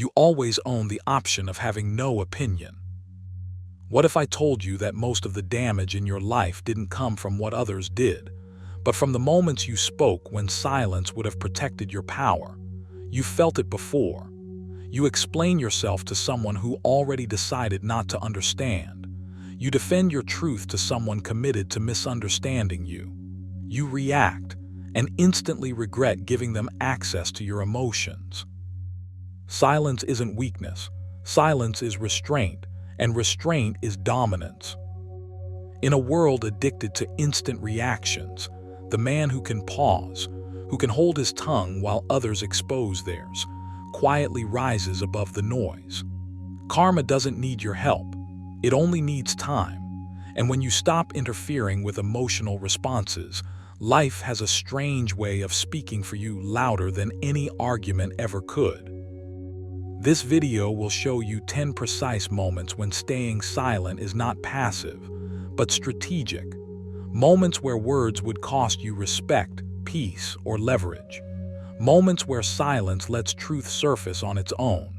You always own the option of having no opinion. What if I told you that most of the damage in your life didn't come from what others did, but from the moments you spoke when silence would have protected your power? You felt it before. You explain yourself to someone who already decided not to understand. You defend your truth to someone committed to misunderstanding you. You react and instantly regret giving them access to your emotions. Silence isn't weakness. Silence is restraint, and restraint is dominance. In a world addicted to instant reactions, the man who can pause, who can hold his tongue while others expose theirs, quietly rises above the noise. Karma doesn't need your help. It only needs time. And when you stop interfering with emotional responses, life has a strange way of speaking for you louder than any argument ever could. This video will show you 10 precise moments when staying silent is not passive, but strategic. Moments where words would cost you respect, peace, or leverage. Moments where silence lets truth surface on its own.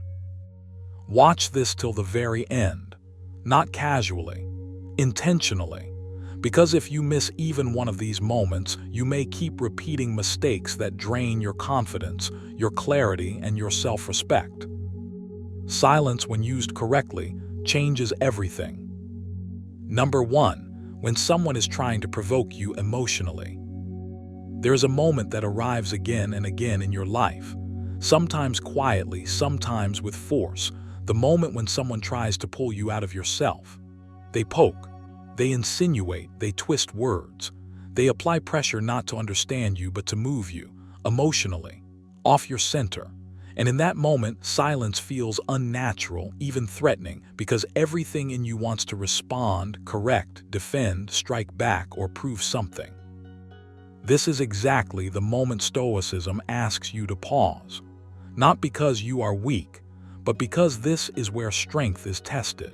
Watch this till the very end. Not casually, intentionally. Because if you miss even one of these moments, you may keep repeating mistakes that drain your confidence, your clarity, and your self-respect. Silence, when used correctly, changes everything. Number 1, when someone is trying to provoke you emotionally. There is a moment that arrives again and again in your life, sometimes quietly, sometimes with force, the moment when someone tries to pull you out of yourself. They poke, they insinuate, they twist words. They apply pressure not to understand you but to move you, emotionally, off your center. And in that moment, silence feels unnatural, even threatening, because everything in you wants to respond, correct, defend, strike back, or prove something. This is exactly the moment Stoicism asks you to pause. Not because you are weak, but because this is where strength is tested.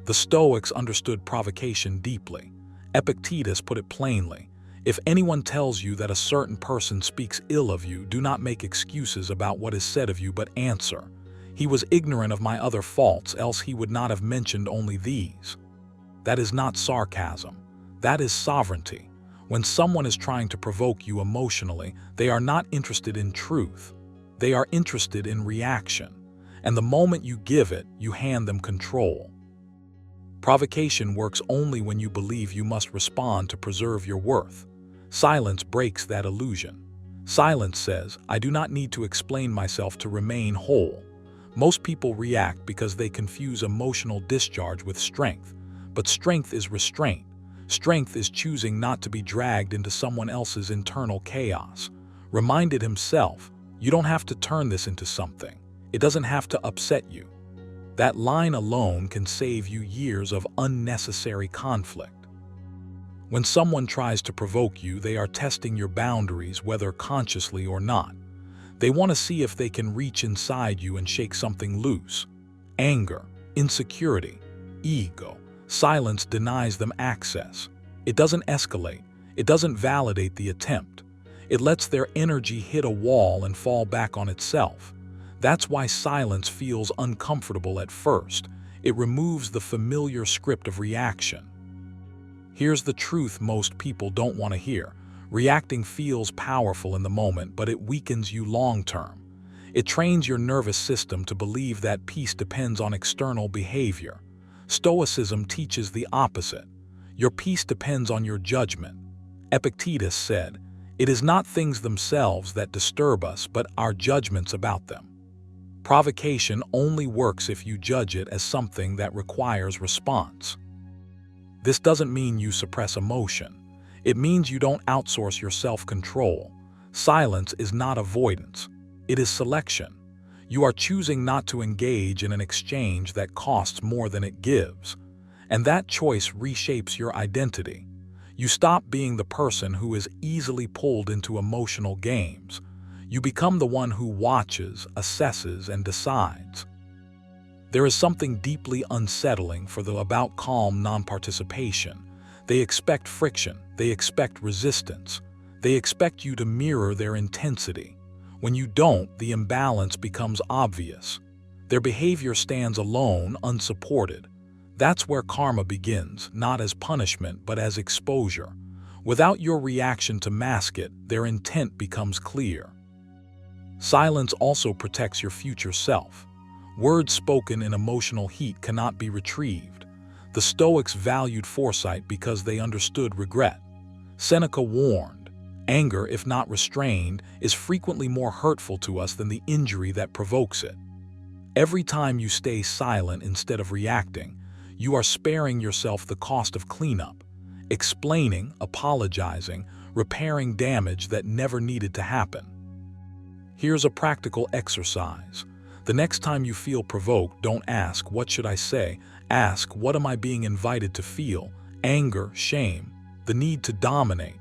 The Stoics understood provocation deeply. Epictetus put it plainly: if anyone tells you that a certain person speaks ill of you, do not make excuses about what is said of you, but answer, "He was ignorant of my other faults, else he would not have mentioned only these." That is not sarcasm. That is sovereignty. When someone is trying to provoke you emotionally, they are not interested in truth. They are interested in reaction. And the moment you give it, you hand them control. Provocation works only when you believe you must respond to preserve your worth. Silence breaks that illusion. Silence says, "I do not need to explain myself to remain whole." Most people react because they confuse emotional discharge with strength. But strength is restraint. Strength is choosing not to be dragged into someone else's internal chaos. Reminded himself, "You don't have to turn this into something. It doesn't have to upset you." That line alone can save you years of unnecessary conflict. When someone tries to provoke you, they are testing your boundaries, whether consciously or not. They want to see if they can reach inside you and shake something loose. Anger, insecurity, ego. Silence denies them access. It doesn't escalate. It doesn't validate the attempt. It lets their energy hit a wall and fall back on itself. That's why silence feels uncomfortable at first. It removes the familiar script of reaction. Here's the truth most people don't want to hear. Reacting feels powerful in the moment, but it weakens you long-term. It trains your nervous system to believe that peace depends on external behavior. Stoicism teaches the opposite. Your peace depends on your judgment. Epictetus said, "It is not things themselves that disturb us, but our judgments about them." Provocation only works if you judge it as something that requires response. This doesn't mean you suppress emotion. It means you don't outsource your self-control. Silence is not avoidance. It is selection. You are choosing not to engage in an exchange that costs more than it gives. And that choice reshapes your identity. You stop being the person who is easily pulled into emotional games. You become the one who watches, assesses, and decides. There is something deeply unsettling for the about calm non-participation. They expect friction. They expect resistance. They expect you to mirror their intensity. When you don't, the imbalance becomes obvious. Their behavior stands alone, unsupported. That's where karma begins, not as punishment, but as exposure. Without your reaction to mask it, their intent becomes clear. Silence also protects your future self. Words spoken in emotional heat cannot be retrieved. The Stoics valued foresight because they understood regret. Seneca warned, "Anger, if not restrained, is frequently more hurtful to us than the injury that provokes it." Every time you stay silent instead of reacting, you are sparing yourself the cost of cleanup, explaining, apologizing, repairing damage that never needed to happen. Here's a practical exercise. The next time you feel provoked, don't ask, "What should I say?" Ask, "What am I being invited to feel?" Anger, shame, the need to dominate.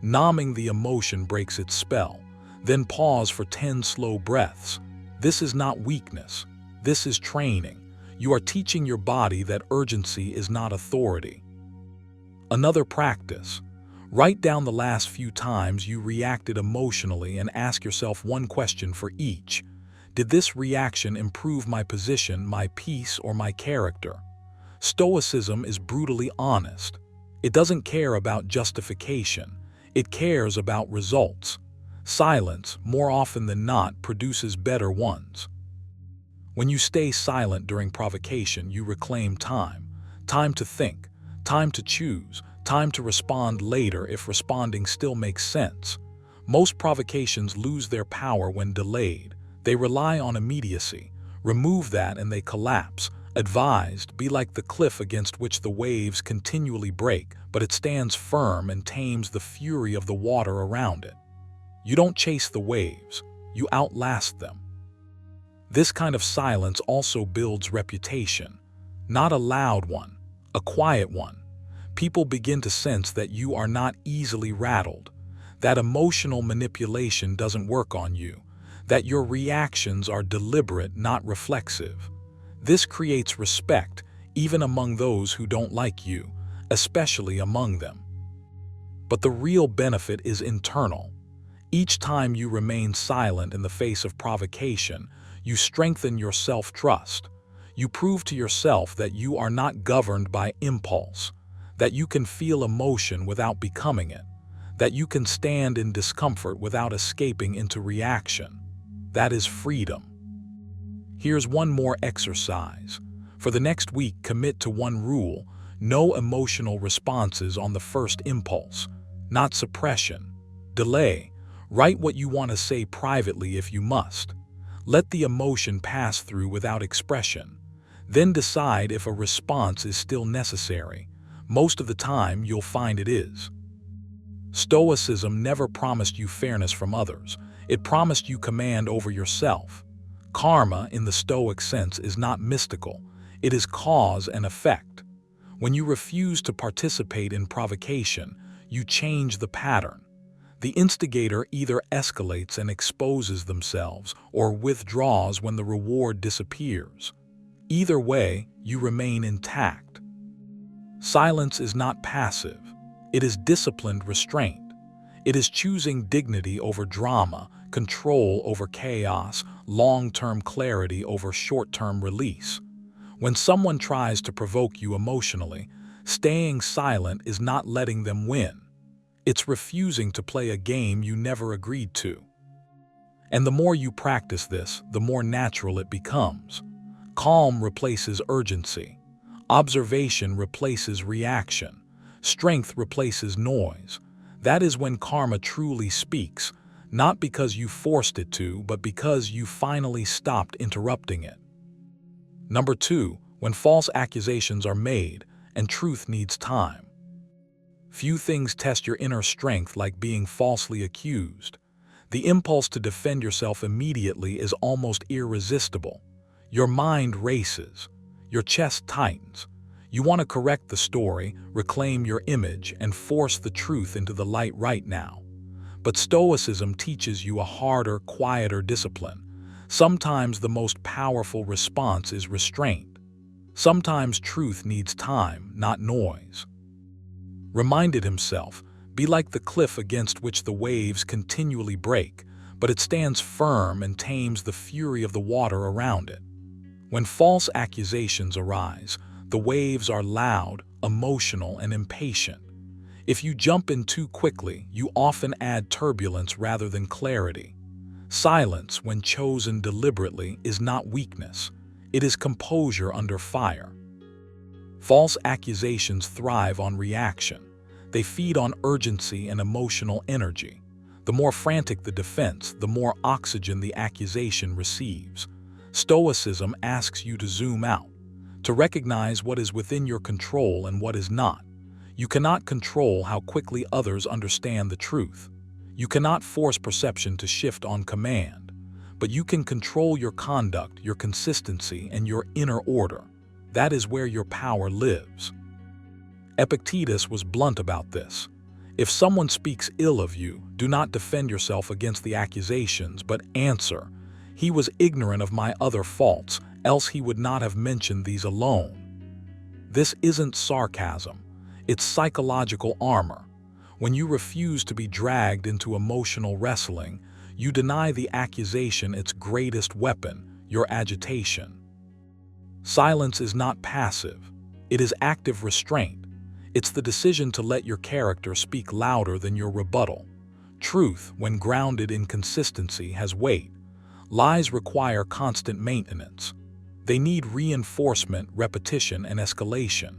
Numbing the emotion breaks its spell. Then pause for 10 slow breaths. This is not weakness. This is training. You are teaching your body that urgency is not authority. Another practice. Write down the last few times you reacted emotionally and ask yourself one question for each. Did this reaction improve my position, my peace, or my character? Stoicism is brutally honest. It doesn't care about justification. It cares about results. Silence, more often than not, produces better ones. When you stay silent during provocation, you reclaim time. Time to think, time to choose, time to respond later if responding still makes sense. Most provocations lose their power when delayed. They rely on immediacy. Remove that and they collapse. Advised, be like the cliff against which the waves continually break, but it stands firm and tames the fury of the water around it. You don't chase the waves, you outlast them. This kind of silence also builds reputation. Not a loud one, a quiet one. People begin to sense that you are not easily rattled, that emotional manipulation doesn't work on you, that your reactions are deliberate, not reflexive. This creates respect, even among those who don't like you, especially among them. But the real benefit is internal. Each time you remain silent in the face of provocation, you strengthen your self-trust. You prove to yourself that you are not governed by impulse, that you can feel emotion without becoming it, that you can stand in discomfort without escaping into reaction. That is freedom. Here's one more exercise. For the next week, commit to one rule: no emotional responses on the first impulse, not suppression. Delay. Write what you want to say privately if you must. Let the emotion pass through without expression. Then decide if a response is still necessary. Most of the time, you'll find it is. Stoicism never promised you fairness from others. It promised you command over yourself. Karma, in the Stoic sense, is not mystical. It is cause and effect. When you refuse to participate in provocation, you change the pattern. The instigator either escalates and exposes themselves or withdraws when the reward disappears. Either way, you remain intact. Silence is not passive. It is disciplined restraint. It is choosing dignity over drama, control over chaos, long-term clarity over short-term release. When someone tries to provoke you emotionally, staying silent is not letting them win. It's refusing to play a game you never agreed to. And the more you practice this, the more natural it becomes. Calm replaces urgency. Observation replaces reaction. Strength replaces noise. That is when karma truly speaks, not because you forced it to, but because you finally stopped interrupting it. Number 2, when false accusations are made and truth needs time. Few things test your inner strength like being falsely accused. The impulse to defend yourself immediately is almost irresistible. Your mind races. Your chest tightens. You want to correct the story, reclaim your image, and force the truth into the light right now. But Stoicism teaches you a harder, quieter discipline. Sometimes the most powerful response is restraint. Sometimes truth needs time, not noise. Reminded himself, be like the cliff against which the waves continually break, but it stands firm and tames the fury of the water around it. When false accusations arise, the waves are loud, emotional, and impatient. If you jump in too quickly, you often add turbulence rather than clarity. Silence, when chosen deliberately, is not weakness. It is composure under fire. False accusations thrive on reaction. They feed on urgency and emotional energy. The more frantic the defense, the more oxygen the accusation receives. Stoicism asks you to zoom out, to recognize what is within your control and what is not. You cannot control how quickly others understand the truth. You cannot force perception to shift on command, but you can control your conduct, your consistency, and your inner order. That is where your power lives. Epictetus was blunt about this. If someone speaks ill of you, do not defend yourself against the accusations, but answer, "He was ignorant of my other faults, else he would not have mentioned these alone." This isn't sarcasm. It's psychological armor. When you refuse to be dragged into emotional wrestling, you deny the accusation its greatest weapon, your agitation. Silence is not passive. It is active restraint. It's the decision to let your character speak louder than your rebuttal. Truth, when grounded in consistency, has weight. Lies require constant maintenance. They need reinforcement, repetition, and escalation.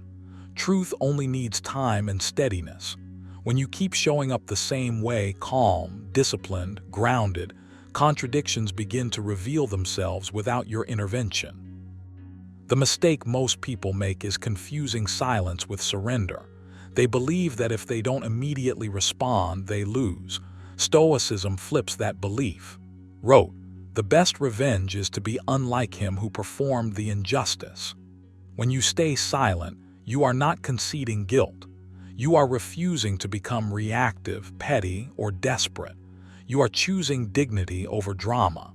Truth only needs time and steadiness. When you keep showing up the same way, calm, disciplined, grounded, contradictions begin to reveal themselves without your intervention. The mistake most people make is confusing silence with surrender. They believe that if they don't immediately respond, they lose. Stoicism flips that belief. Wrote, "The best revenge is to be unlike him who performed the injustice." When you stay silent, you are not conceding guilt. You are refusing to become reactive, petty, or desperate. You are choosing dignity over drama.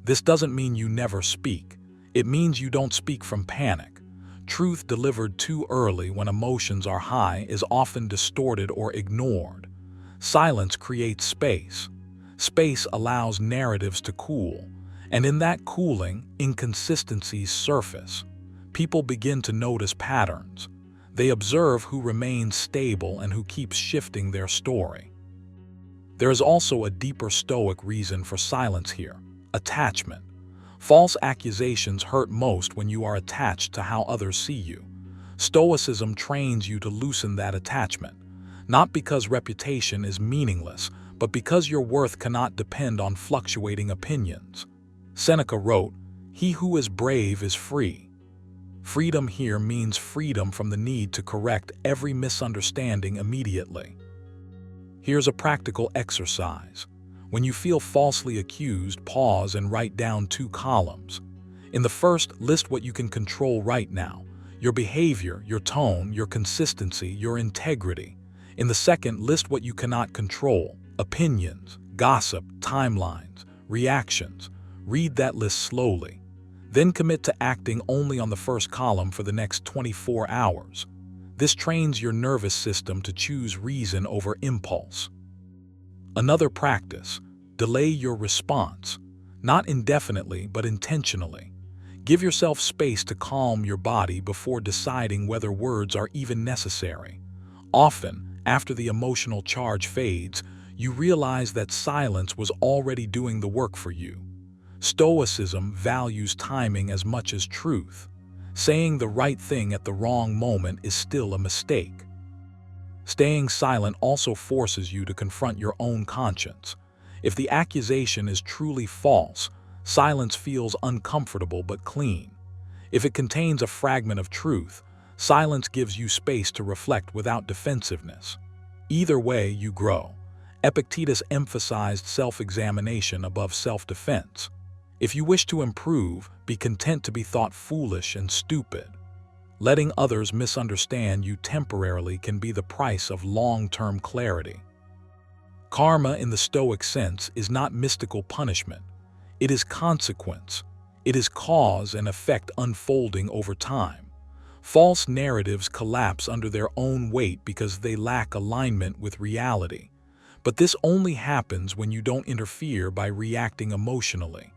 This doesn't mean you never speak. It means you don't speak from panic. Truth delivered too early when emotions are high is often distorted or ignored. Silence creates space. Space allows narratives to cool, and in that cooling, inconsistencies surface. People begin to notice patterns. They observe who remains stable and who keeps shifting their story. There is also a deeper Stoic reason for silence here: attachment. False accusations hurt most when you are attached to how others see you. Stoicism trains you to loosen that attachment, not because reputation is meaningless, but because your worth cannot depend on fluctuating opinions. Seneca wrote, "He who is brave is free." Freedom here means freedom from the need to correct every misunderstanding immediately. Here's a practical exercise. When you feel falsely accused, pause and write down 2 columns. In the first, list what you can control right now: your behavior, your tone, your consistency, your integrity. In the second, list what you cannot control: opinions, gossip, timelines, reactions. Read that list slowly. Then commit to acting only on the first column for the next 24 hours. This trains your nervous system to choose reason over impulse. Another practice: delay your response. Not indefinitely, but intentionally. Give yourself space to calm your body before deciding whether words are even necessary. Often, after the emotional charge fades, you realize that silence was already doing the work for you. Stoicism values timing as much as truth. Saying the right thing at the wrong moment is still a mistake. Staying silent also forces you to confront your own conscience. If the accusation is truly false, silence feels uncomfortable but clean. If it contains a fragment of truth, silence gives you space to reflect without defensiveness. Either way, you grow. Epictetus emphasized self-examination above self-defense. If you wish to improve, be content to be thought foolish and stupid. Letting others misunderstand you temporarily can be the price of long-term clarity. Karma in the Stoic sense is not mystical punishment. It is consequence. It is cause and effect unfolding over time. False narratives collapse under their own weight because they lack alignment with reality. But this only happens when you don't interfere by reacting emotionally.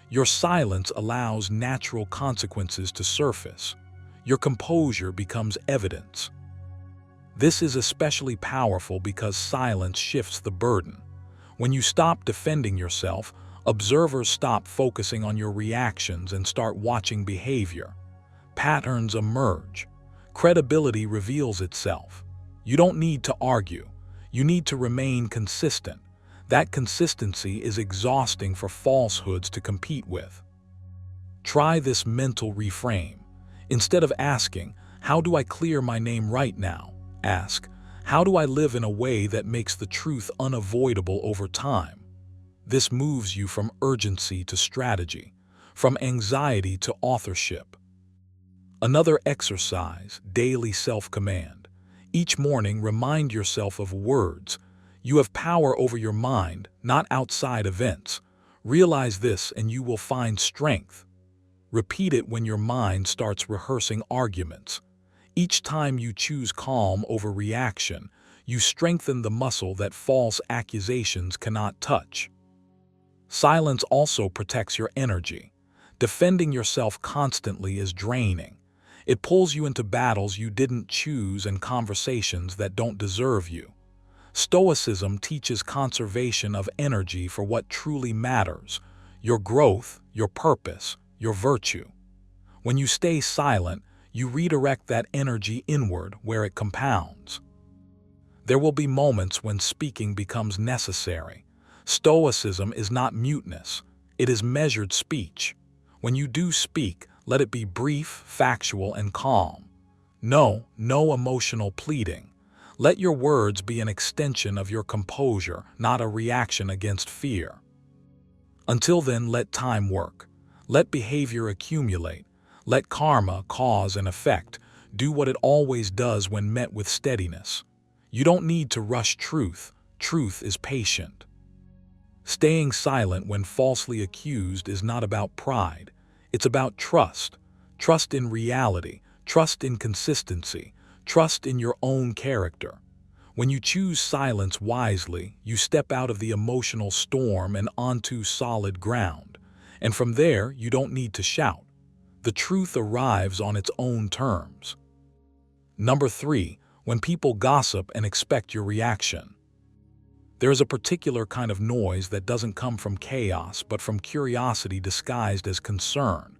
Your silence allows natural consequences to surface. Your composure becomes evidence. This is especially powerful because silence shifts the burden. When you stop defending yourself, observers stop focusing on your reactions and start watching behavior. Patterns emerge. Credibility reveals itself. You don't need to argue. You need to remain consistent. That consistency is exhausting for falsehoods to compete with. Try this mental reframe. Instead of asking, "How do I clear my name right now?" ask, "How do I live in a way that makes the truth unavoidable over time?" This moves you from urgency to strategy, from anxiety to authorship. Another exercise, daily self-command. Each morning, remind yourself of words. You have power over your mind, not outside events. Realize this and you will find strength. Repeat it when your mind starts rehearsing arguments. Each time you choose calm over reaction, you strengthen the muscle that false accusations cannot touch. Silence also protects your energy. Defending yourself constantly is draining. It pulls you into battles you didn't choose and conversations that don't deserve you. Stoicism teaches conservation of energy for what truly matters: your growth, your purpose, your virtue. When you stay silent, you redirect that energy inward where it compounds. There will be moments when speaking becomes necessary. Stoicism is not muteness, it is measured speech. When you do speak, let it be brief, factual, and calm. No emotional pleading. Let your words be an extension of your composure, not a reaction against fear. Until then, let time work. Let behavior accumulate. Let karma, cause and effect, do what it always does when met with steadiness. You don't need to rush truth. Truth is patient. Staying silent when falsely accused is not about pride. It's about trust. Trust in reality. Trust in consistency. Trust in your own character. When you choose silence wisely, you step out of the emotional storm and onto solid ground. And from there, you don't need to shout. The truth arrives on its own terms. Number 3, when people gossip and expect your reaction. There is a particular kind of noise that doesn't come from chaos but from curiosity disguised as concern.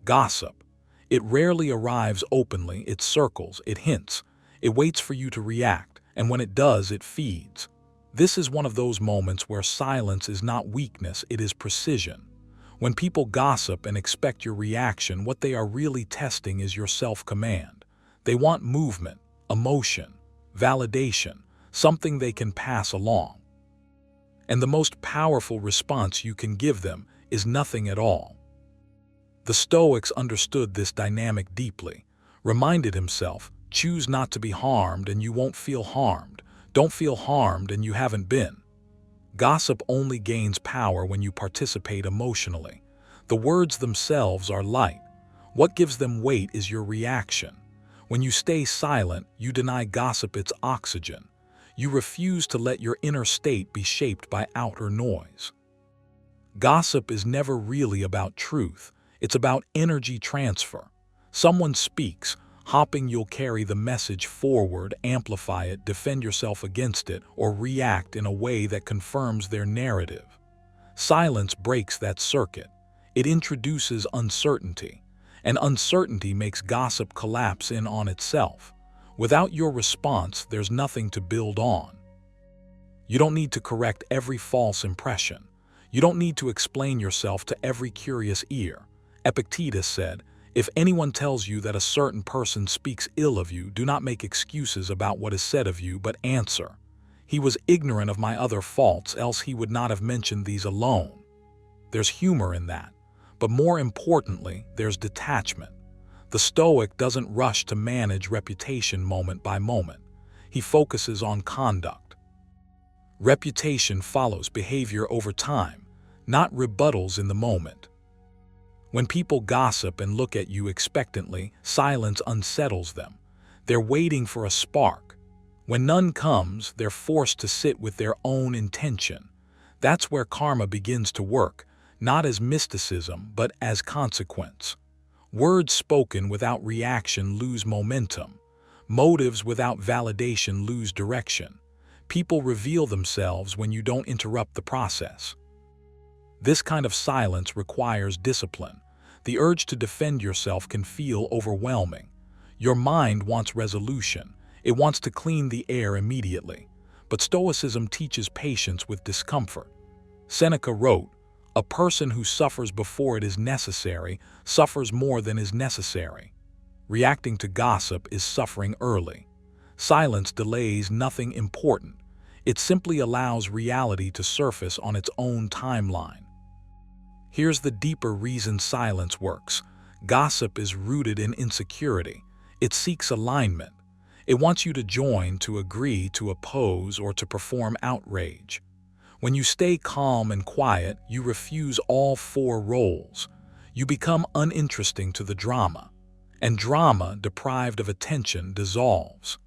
Gossip. It rarely arrives openly, it circles, it hints, it waits for you to react, and when it does, it feeds. This is one of those moments where silence is not weakness, it is precision. When people gossip and expect your reaction, what they are really testing is your self-command. They want movement, emotion, validation, something they can pass along. And the most powerful response you can give them is nothing at all. The Stoics understood this dynamic deeply. Reminded himself, choose not to be harmed and you won't feel harmed. Don't feel harmed and you haven't been. Gossip only gains power when you participate emotionally. The words themselves are light. What gives them weight is your reaction. When you stay silent, you deny gossip its oxygen. You refuse to let your inner state be shaped by outer noise. Gossip is never really about truth. It's about energy transfer. Someone speaks, hopping you'll carry the message forward, amplify it, defend yourself against it, or react in a way that confirms their narrative. Silence breaks that circuit. It introduces uncertainty, and uncertainty makes gossip collapse in on itself. Without your response, there's nothing to build on. You don't need to correct every false impression. You don't need to explain yourself to every curious ear. Epictetus said, "If anyone tells you that a certain person speaks ill of you, do not make excuses about what is said of you, but answer, 'He was ignorant of my other faults, else he would not have mentioned these alone.'" There's humor in that, but more importantly, there's detachment. The Stoic doesn't rush to manage reputation moment by moment. He focuses on conduct. Reputation follows behavior over time, not rebuttals in the moment. When people gossip and look at you expectantly, silence unsettles them. They're waiting for a spark. When none comes, they're forced to sit with their own intention. That's where karma begins to work, not as mysticism, but as consequence. Words spoken without reaction lose momentum. Motives without validation lose direction. People reveal themselves when you don't interrupt the process. This kind of silence requires discipline. The urge to defend yourself can feel overwhelming. Your mind wants resolution. It wants to clean the air immediately. But Stoicism teaches patience with discomfort. Seneca wrote, "A person who suffers before it is necessary suffers more than is necessary." Reacting to gossip is suffering early. Silence delays nothing important. It simply allows reality to surface on its own timeline. Here's the deeper reason silence works. Gossip is rooted in insecurity. It seeks alignment. It wants you to join, to agree, to oppose, or to perform outrage. When you stay calm and quiet, you refuse all four roles. You become uninteresting to the drama. And drama, deprived of attention, dissolves.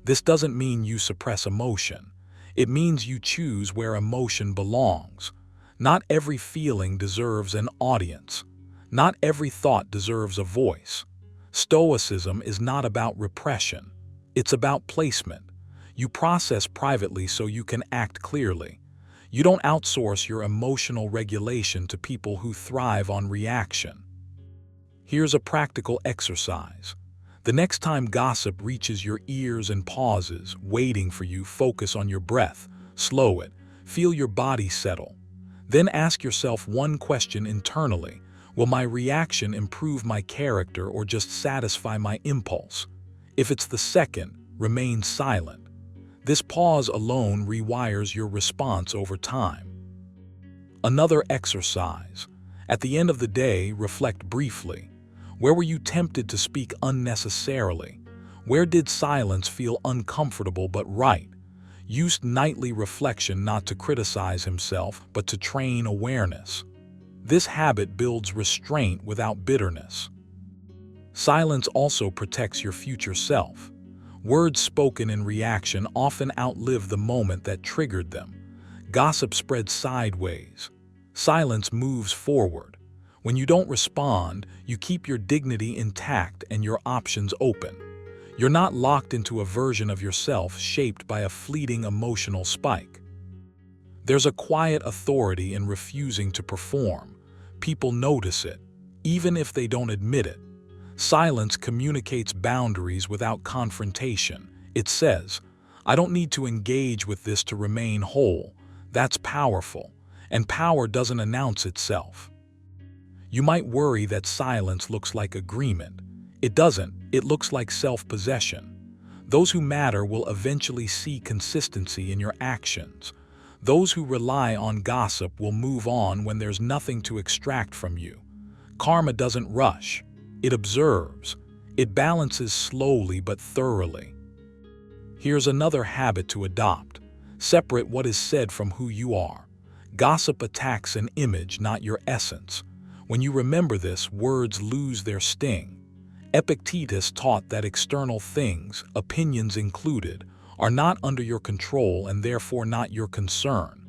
This doesn't mean you suppress emotion. It means you choose where emotion belongs. Not every feeling deserves an audience. Not every thought deserves a voice. Stoicism is not about repression. It's about placement. You process privately so you can act clearly. You don't outsource your emotional regulation to people who thrive on reaction. Here's a practical exercise. The next time gossip reaches your ears and pauses, waiting for you, focus on your breath. Slow it. Feel your body settle. Then ask yourself one question internally. Will my reaction improve my character or just satisfy my impulse? If it's the second, remain silent. This pause alone rewires your response over time. Another exercise. At the end of the day, reflect briefly. Where were you tempted to speak unnecessarily? Where did silence feel uncomfortable but right? Use nightly reflection not to criticize himself, but to train awareness. This habit builds restraint without bitterness. Silence also protects your future self. Words spoken in reaction often outlive the moment that triggered them. Gossip spreads sideways. Silence moves forward. When you don't respond, you keep your dignity intact and your options open. You're not locked into a version of yourself shaped by a fleeting emotional spike. There's a quiet authority in refusing to perform. People notice it, even if they don't admit it. Silence communicates boundaries without confrontation. It says, "I don't need to engage with this to remain whole." That's powerful, and power doesn't announce itself. You might worry that silence looks like agreement. It doesn't. It looks like self-possession. Those who matter will eventually see consistency in your actions. Those who rely on gossip will move on when there's nothing to extract from you. Karma doesn't rush. It observes. It balances slowly but thoroughly. Here's another habit to adopt. Separate what is said from who you are. Gossip attacks an image, not your essence. When you remember this, words lose their sting. Epictetus taught that external things, opinions included, are not under your control and therefore not your concern.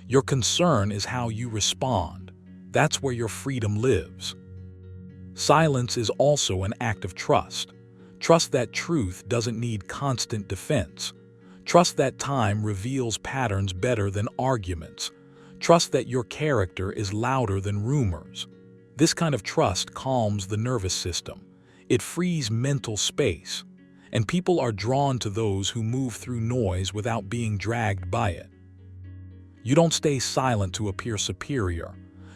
Your concern is how you respond. That's where your freedom lives. Silence is also an act of trust. Trust that truth doesn't need constant defense. Trust that time reveals patterns better than arguments. Trust that your character is louder than rumors. This kind of trust calms the nervous system. It frees mental space, and people are drawn to those who move through noise without being dragged by it. You don't stay silent to appear superior.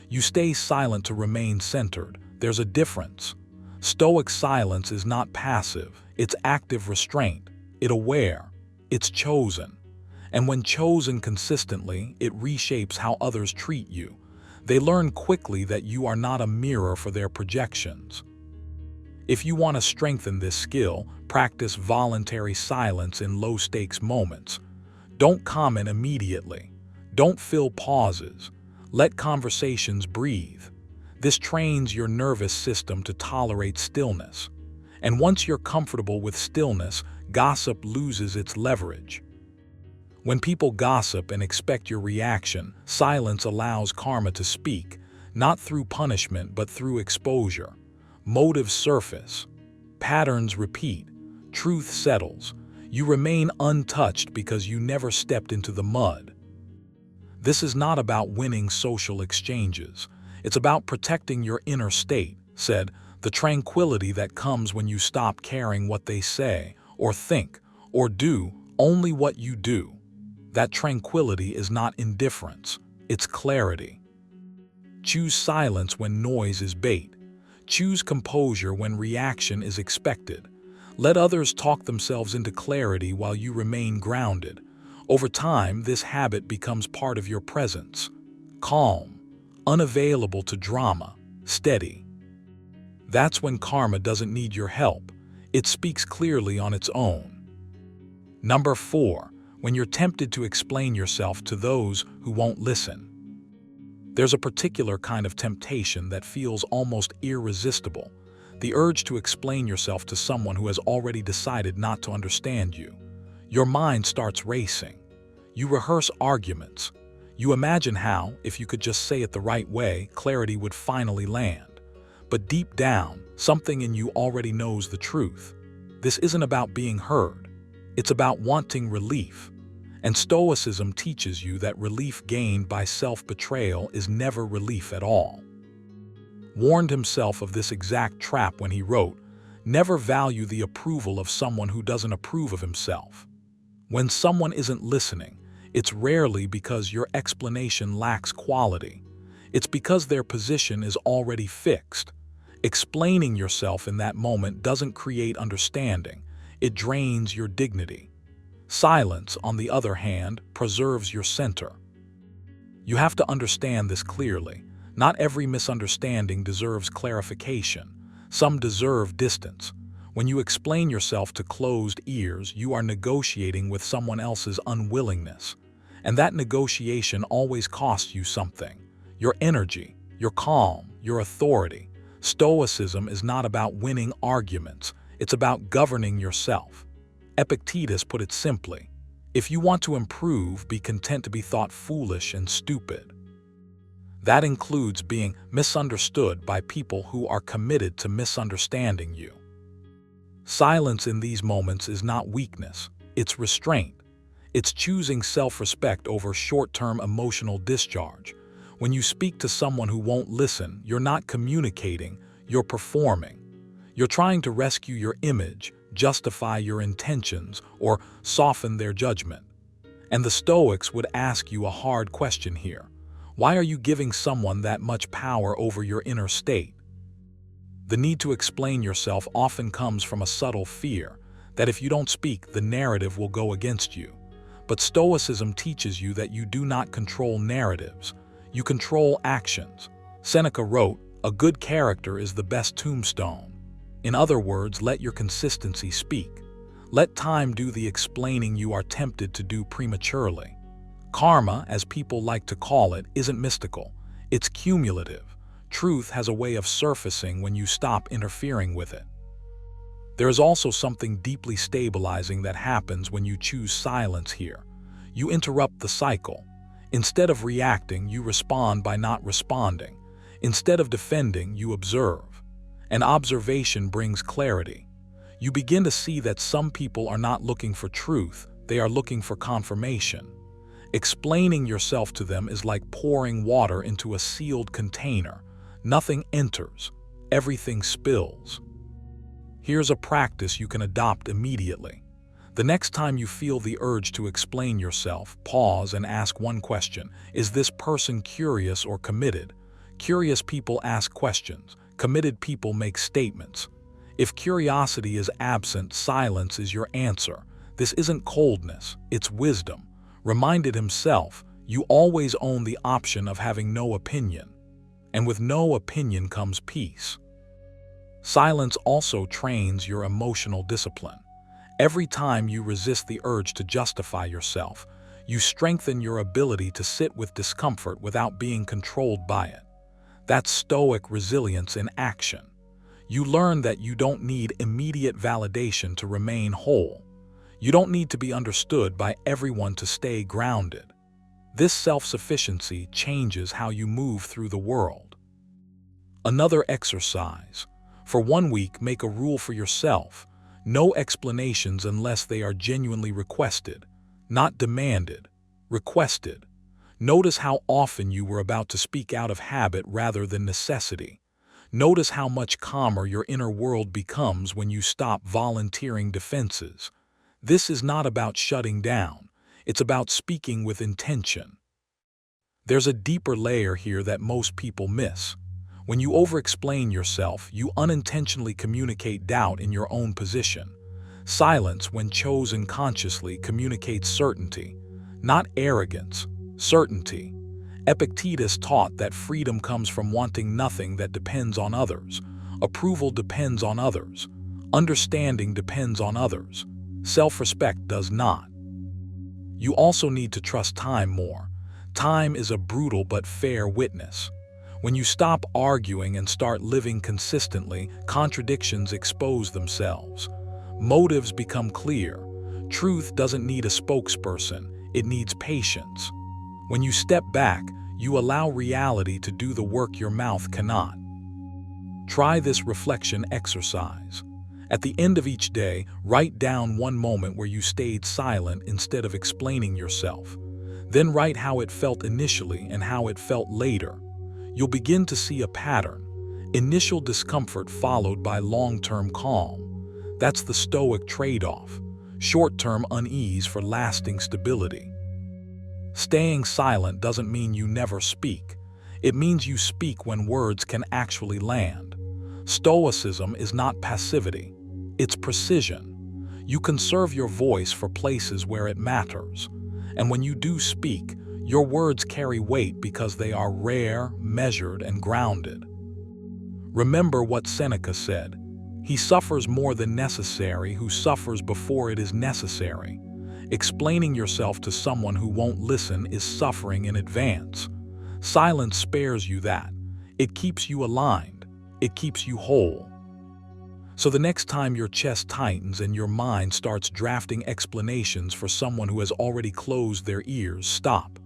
You stay silent to remain centered. There's a difference. Stoic silence is not passive. It's active restraint. It's aware. It's chosen. And when chosen consistently, it reshapes how others treat you. They learn quickly that you are not a mirror for their projections. If you want to strengthen this skill, practice voluntary silence in low-stakes moments. Don't comment immediately. Don't fill pauses. Let conversations breathe. This trains your nervous system to tolerate stillness. And once you're comfortable with stillness, gossip loses its leverage. When people gossip and expect your reaction, silence allows karma to speak, not through punishment but through exposure. Motives surface, patterns repeat, truth settles. You remain untouched because you never stepped into the mud. This is not about winning social exchanges. It's about protecting your inner state, said, the tranquility that comes when you stop caring what they say, or think, or do, only what you do. That tranquility is not indifference, it's clarity. Choose silence when noise is bait. Choose composure when reaction is expected. Let others talk themselves into clarity while you remain grounded. Over time, this habit becomes part of your presence. Calm, unavailable to drama, steady. That's when karma doesn't need your help. It speaks clearly on its own. Number 4. When you're tempted to explain yourself to those who won't listen. There's a particular kind of temptation that feels almost irresistible, the urge to explain yourself to someone who has already decided not to understand you. Your mind starts racing. You rehearse arguments. You imagine how, if you could just say it the right way, clarity would finally land. But deep down, something in you already knows the truth. This isn't about being heard. It's about wanting relief. And Stoicism teaches you that relief gained by self-betrayal is never relief at all. Warned himself of this exact trap when he wrote, "Never value the approval of someone who doesn't approve of himself." When someone isn't listening, it's rarely because your explanation lacks quality. It's because their position is already fixed. Explaining yourself in that moment doesn't create understanding. It drains your dignity. Silence, on the other hand, preserves your center. You have to understand this clearly. Not every misunderstanding deserves clarification. Some deserve distance. When you explain yourself to closed ears, you are negotiating with someone else's unwillingness. And that negotiation always costs you something. Your energy, your calm, your authority. Stoicism is not about winning arguments. It's about governing yourself. Epictetus put it simply, if you want to improve, be content to be thought foolish and stupid. That includes being misunderstood by people who are committed to misunderstanding you. Silence in these moments is not weakness, it's restraint. It's choosing self-respect over short-term emotional discharge. When you speak to someone who won't listen, you're not communicating, you're performing. You're trying to rescue your image, justify your intentions, or soften their judgment. And the Stoics would ask you a hard question here. Why are you giving someone that much power over your inner state? The need to explain yourself often comes from a subtle fear that if you don't speak, the narrative will go against you. But Stoicism teaches you that you do not control narratives. You control actions. Seneca wrote, "A good character is the best tombstone." In other words, let your consistency speak. Let time do the explaining you are tempted to do prematurely. Karma, as people like to call it, isn't mystical. It's cumulative. Truth has a way of surfacing when you stop interfering with it. There is also something deeply stabilizing that happens when you choose silence here. You interrupt the cycle. Instead of reacting, you respond by not responding. Instead of defending, you observe. And observation brings clarity. You begin to see that some people are not looking for truth, they are looking for confirmation. Explaining yourself to them is like pouring water into a sealed container. Nothing enters, everything spills. Here's a practice you can adopt immediately. The next time you feel the urge to explain yourself, pause and ask one question. Is this person curious or committed? Curious people ask questions. Committed people make statements. If curiosity is absent, silence is your answer. This isn't coldness, it's wisdom. Reminded himself, you always own the option of having no opinion. And with no opinion comes peace. Silence also trains your emotional discipline. Every time you resist the urge to justify yourself, you strengthen your ability to sit with discomfort without being controlled by it. That's Stoic resilience in action. You learn that you don't need immediate validation to remain whole. You don't need to be understood by everyone to stay grounded. This self-sufficiency changes how you move through the world. Another exercise. For 1 week, make a rule for yourself. No explanations unless they are genuinely requested, not demanded, requested. Notice how often you were about to speak out of habit rather than necessity. Notice how much calmer your inner world becomes when you stop volunteering defenses. This is not about shutting down. It's about speaking with intention. There's a deeper layer here that most people miss. When you over-explain yourself, you unintentionally communicate doubt in your own position. Silence, when chosen consciously, communicates certainty, not arrogance, certainty. Epictetus taught that freedom comes from wanting nothing that depends on others. Approval depends on others. Understanding depends on others. Self-respect does not. You also need to trust time more. Time is a brutal but fair witness. When you stop arguing and start living consistently, contradictions expose themselves. Motives become clear. Truth doesn't need a spokesperson, it needs patience. When you step back, you allow reality to do the work your mouth cannot. Try this reflection exercise. At the end of each day, write down one moment where you stayed silent instead of explaining yourself. Then write how it felt initially and how it felt later. You'll begin to see a pattern. Initial discomfort followed by long-term calm. That's the Stoic trade-off. Short-term unease for lasting stability. Staying silent doesn't mean you never speak. It means you speak when words can actually land. Stoicism is not passivity. It's precision. You conserve your voice for places where it matters. And when you do speak, your words carry weight because they are rare, measured, and grounded. Remember what Seneca said. He suffers more than necessary who suffers before it is necessary. Explaining yourself to someone who won't listen is suffering in advance. Silence spares you that. It keeps you aligned. It keeps you whole. So the next time your chest tightens and your mind starts drafting explanations for someone who has already closed their ears, stop.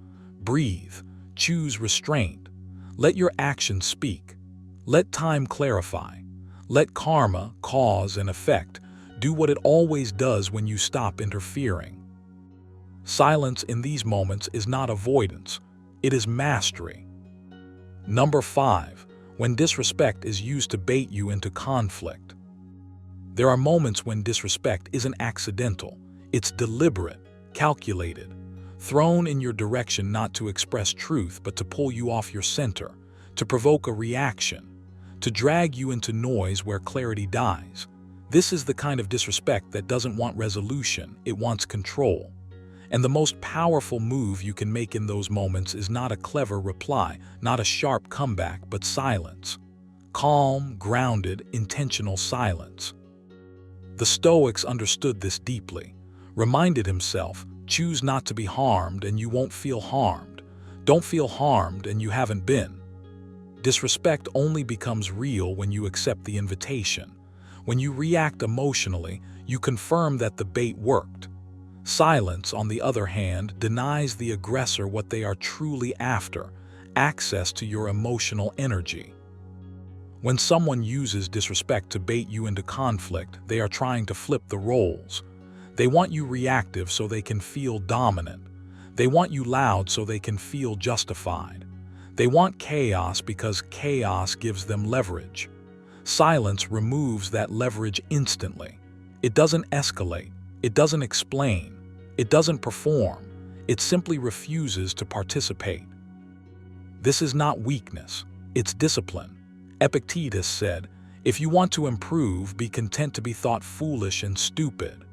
Breathe. Choose restraint. Let your actions speak. Let time clarify. Let karma, cause and effect, do what it always does when you stop interfering. Silence in these moments is not avoidance. It is mastery. Number 5. When disrespect is used to bait you into conflict. There are moments when disrespect isn't accidental. It's deliberate, calculated, thrown in your direction not to express truth but to pull you off your center, to provoke a reaction, to drag you into noise where clarity dies. This is the kind of disrespect that doesn't want resolution, it wants control. And the most powerful move you can make in those moments is not a clever reply, not a sharp comeback, but silence. Calm, grounded, intentional silence. The Stoics understood this deeply. Reminded himself, choose not to be harmed and you won't feel harmed. Don't feel harmed and you haven't been. Disrespect only becomes real when you accept the invitation. When you react emotionally, you confirm that the bait worked. Silence, on the other hand, denies the aggressor what they are truly after, access to your emotional energy. When someone uses disrespect to bait you into conflict, they are trying to flip the roles. They want you reactive so they can feel dominant. They want you loud so they can feel justified. They want chaos because chaos gives them leverage. Silence removes that leverage instantly. It doesn't escalate. It doesn't explain. It doesn't perform. It simply refuses to participate. This is not weakness. It's discipline. Epictetus said, "If you want to improve, be content to be thought foolish and stupid."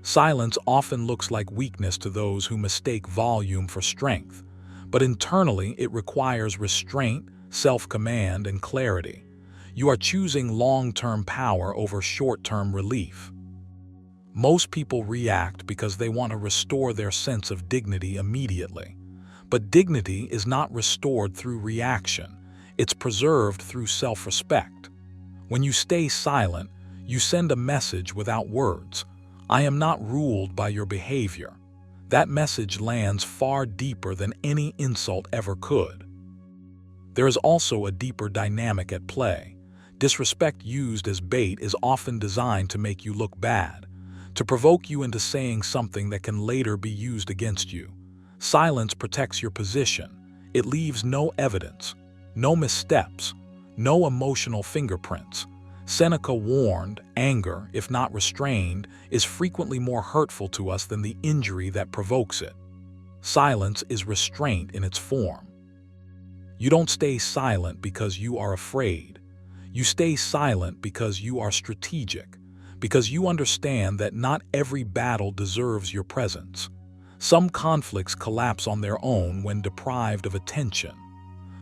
Silence often looks like weakness to those who mistake volume for strength, but internally it requires restraint, self-command, and clarity. You are choosing long-term power over short-term relief. Most people react because they want to restore their sense of dignity immediately. But dignity is not restored through reaction. It's preserved through self-respect. When you stay silent, you send a message without words. I am not ruled by your behavior. That message lands far deeper than any insult ever could. There is also a deeper dynamic at play. Disrespect used as bait is often designed to make you look bad, to provoke you into saying something that can later be used against you. Silence protects your position. It leaves no evidence, no missteps, no emotional fingerprints. Seneca warned, anger, if not restrained, is frequently more hurtful to us than the injury that provokes it. Silence is restraint in its form. You don't stay silent because you are afraid. You stay silent because you are strategic, because you understand that not every battle deserves your presence. Some conflicts collapse on their own when deprived of attention.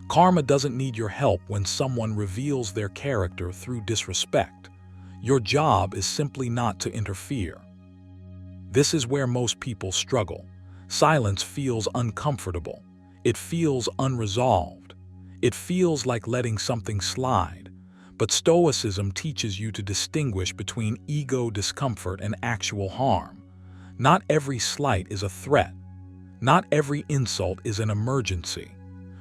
Karma doesn't need your help when someone reveals their character through disrespect. Your job is simply not to interfere. This is where most people struggle. Silence feels uncomfortable. It feels unresolved. It feels like letting something slide. But Stoicism teaches you to distinguish between ego discomfort and actual harm. Not every slight is a threat. Not every insult is an emergency.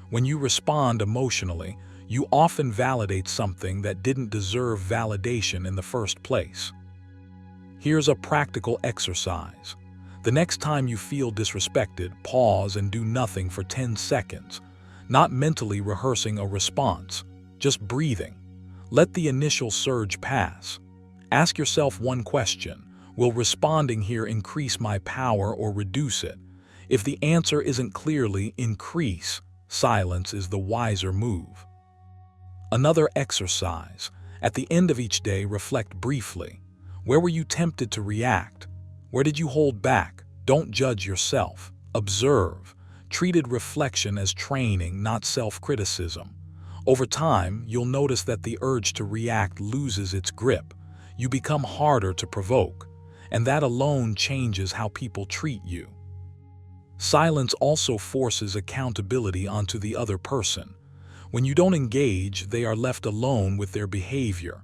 When you respond emotionally, you often validate something that didn't deserve validation in the first place. Here's a practical exercise. The next time you feel disrespected, pause and do nothing for 10 seconds. Not mentally rehearsing a response, just breathing. Let the initial surge pass. Ask yourself one question: will responding here increase my power or reduce it? If the answer isn't clearly increase, silence is the wiser move. Another exercise. At the end of each day, reflect briefly. Where were you tempted to react? Where did you hold back? Don't judge yourself. Observe. Treated reflection as training, not self-criticism. Over time, you'll notice that the urge to react loses its grip. You become harder to provoke, and that alone changes how people treat you. Silence also forces accountability onto the other person. When you don't engage, they are left alone with their behavior.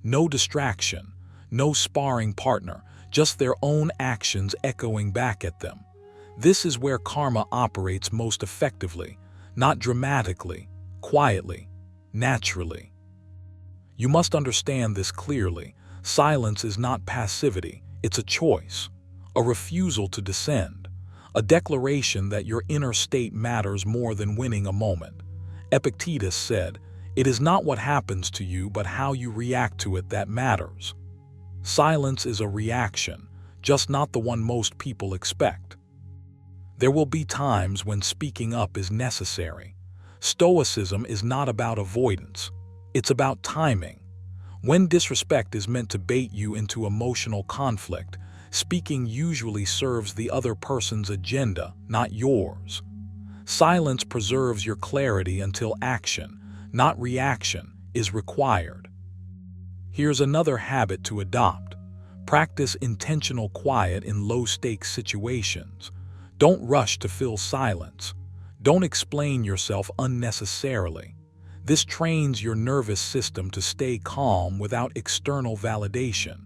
No distraction, no sparring partner, just their own actions echoing back at them. This is where karma operates most effectively, not dramatically, quietly, naturally. You must understand this clearly. Silence is not passivity, it's a choice, a refusal to descend, a declaration that your inner state matters more than winning a moment. Epictetus said, "It is not what happens to you, but how you react to it that matters." Silence is a reaction, just not the one most people expect. There will be times when speaking up is necessary. Stoicism is not about avoidance. It's about timing. When disrespect is meant to bait you into emotional conflict, speaking usually serves the other person's agenda, not yours. Silence preserves your clarity until action, not reaction, is required. Here's another habit to adopt. Practice intentional quiet in low-stakes situations. Don't rush to fill silence. Don't explain yourself unnecessarily. This trains your nervous system to stay calm without external validation.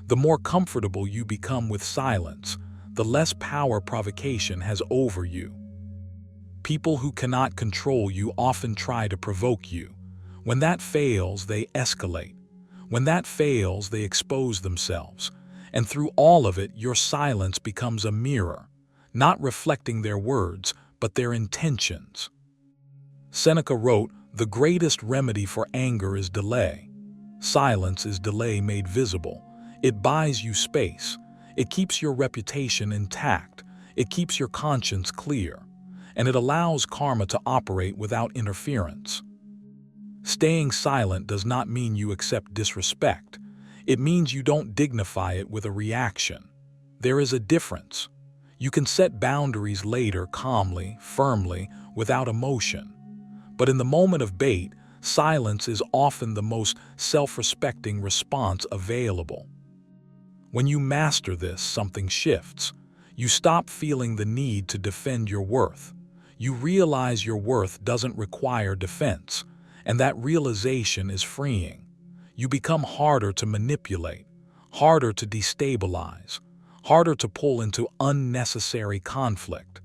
The more comfortable you become with silence, the less power provocation has over you. People who cannot control you often try to provoke you. When that fails, they escalate. When that fails, they expose themselves. And through all of it, your silence becomes a mirror, not reflecting their words, but their intentions. Seneca wrote, "The greatest remedy for anger is delay." Silence is delay made visible. It buys you space. It keeps your reputation intact. It keeps your conscience clear. And it allows karma to operate without interference. Staying silent does not mean you accept disrespect. It means you don't dignify it with a reaction. There is a difference. You can set boundaries later calmly, firmly, without emotion. But in the moment of bait, silence is often the most self-respecting response available. When you master this, something shifts. You stop feeling the need to defend your worth. You realize your worth doesn't require defense, and that realization is freeing. You become harder to manipulate, harder to destabilize, harder to pull into unnecessary conflict.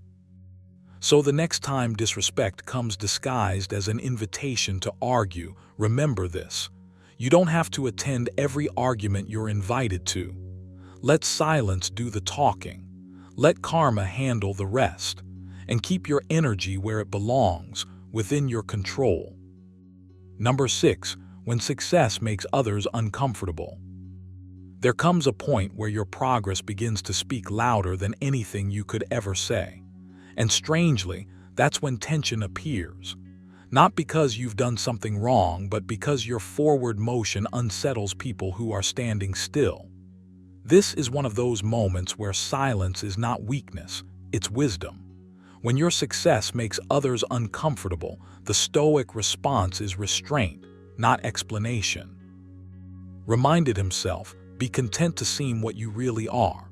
So the next time disrespect comes disguised as an invitation to argue, remember this. You don't have to attend every argument you're invited to. Let silence do the talking. Let karma handle the rest. And keep your energy where it belongs, within your control. Number 6. When success makes others uncomfortable. There comes a point where your progress begins to speak louder than anything you could ever say. And strangely, that's when tension appears. Not because you've done something wrong, but because your forward motion unsettles people who are standing still. This is one of those moments where silence is not weakness, it's wisdom. When your success makes others uncomfortable, the Stoic response is restraint, not explanation. Reminded himself, be content to seem what you really are.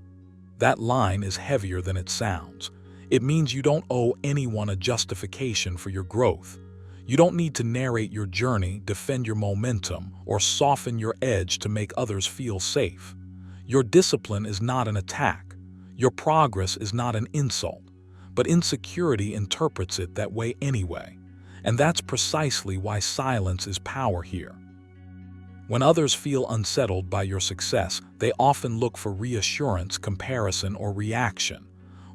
That line is heavier than it sounds. It means you don't owe anyone a justification for your growth. You don't need to narrate your journey, defend your momentum, or soften your edge to make others feel safe. Your discipline is not an attack. Your progress is not an insult. But insecurity interprets it that way anyway. And that's precisely why silence is power here. When others feel unsettled by your success, they often look for reassurance, comparison, or reaction.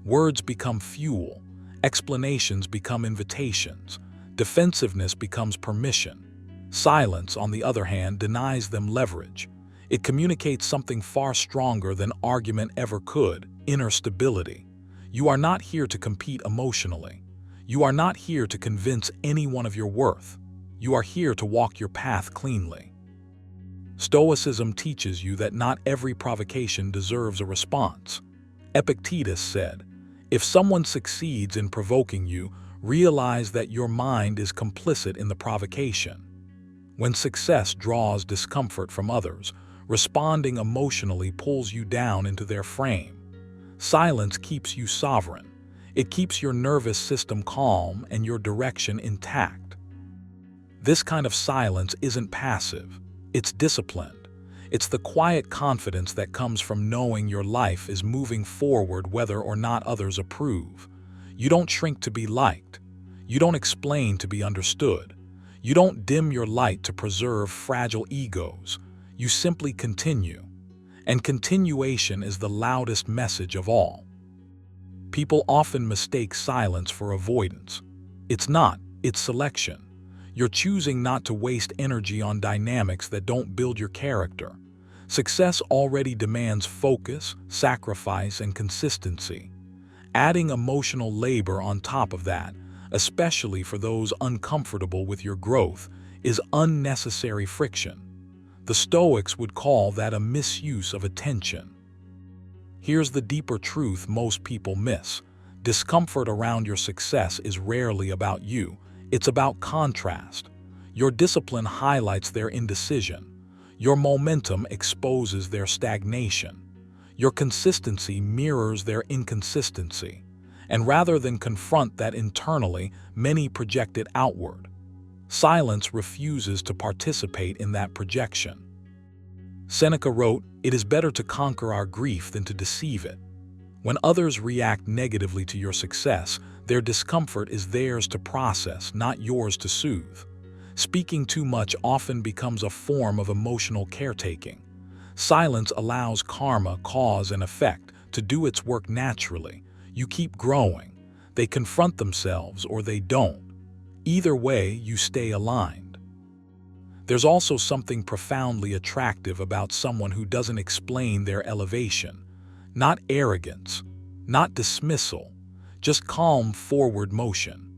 Words become fuel. Explanations become invitations. Defensiveness becomes permission. Silence, on the other hand, denies them leverage. It communicates something far stronger than argument ever could: inner stability. You are not here to compete emotionally. You are not here to convince anyone of your worth. You are here to walk your path cleanly. Stoicism teaches you that not every provocation deserves a response. Epictetus said, "If someone succeeds in provoking you, realize that your mind is complicit in the provocation." When success draws discomfort from others, responding emotionally pulls you down into their frame. Silence keeps you sovereign. It keeps your nervous system calm and your direction intact. This kind of silence isn't passive. It's disciplined. It's the quiet confidence that comes from knowing your life is moving forward whether or not others approve. You don't shrink to be liked. You don't explain to be understood. You don't dim your light to preserve fragile egos. You simply continue. And continuation is the loudest message of all. People often mistake silence for avoidance. It's not, it's selection. You're choosing not to waste energy on dynamics that don't build your character. Success already demands focus, sacrifice, and consistency. Adding emotional labor on top of that, especially for those uncomfortable with your growth, is unnecessary friction. The Stoics would call that a misuse of attention. Here's the deeper truth most people miss. Discomfort around your success is rarely about you. It's about contrast. Your discipline highlights their indecision. Your momentum exposes their stagnation. Your consistency mirrors their inconsistency. And rather than confront that internally, many project it outward. Silence refuses to participate in that projection. Seneca wrote, "It is better to conquer our grief than to deceive it." When others react negatively to your success, their discomfort is theirs to process, not yours to soothe. Speaking too much often becomes a form of emotional caretaking. Silence allows karma, cause and effect, to do its work naturally. You keep growing. They confront themselves or they don't. Either way, you stay aligned. There's also something profoundly attractive about someone who doesn't explain their elevation. Not arrogance, not dismissal, just calm forward motion.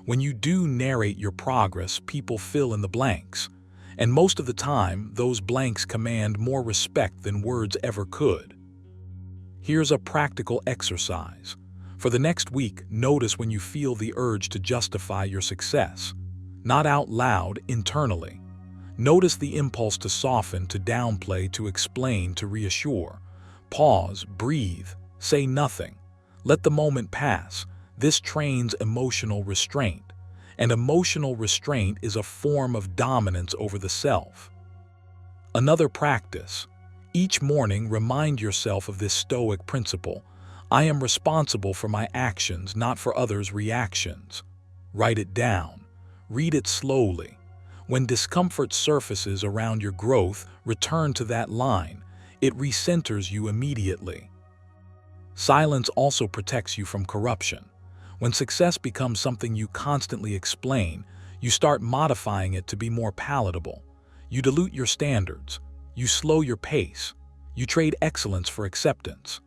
When you do narrate your progress, people fill in the blanks. And most of the time, those blanks command more respect than words ever could. Here's a practical exercise. For the next week, notice when you feel the urge to justify your success. Not out loud, internally. Notice the impulse to soften, to downplay, to explain, to reassure. Pause, breathe, say nothing. Let the moment pass. This trains emotional restraint. And emotional restraint is a form of dominance over the self. Another practice. Each morning, remind yourself of this Stoic principle. I am responsible for my actions, not for others' reactions. Write it down. Read it slowly. When discomfort surfaces around your growth, return to that line. It recenters you immediately. Silence also protects you from corruption. When success becomes something you constantly explain, you start modifying it to be more palatable. You dilute your standards. You slow your pace. You trade excellence for acceptance.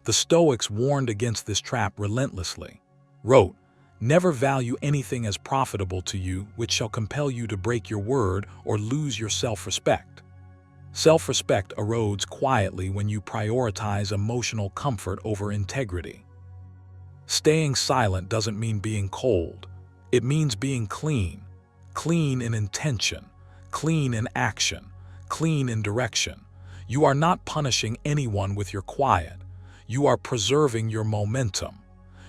The Stoics warned against this trap relentlessly. Wrote, "Never value anything as profitable to you which shall compel you to break your word or lose your self-respect." Self-respect erodes quietly when you prioritize emotional comfort over integrity. Staying silent doesn't mean being cold. It means being clean. Clean in intention, clean in action, clean in direction. You are not punishing anyone with your quiet. You are preserving your momentum.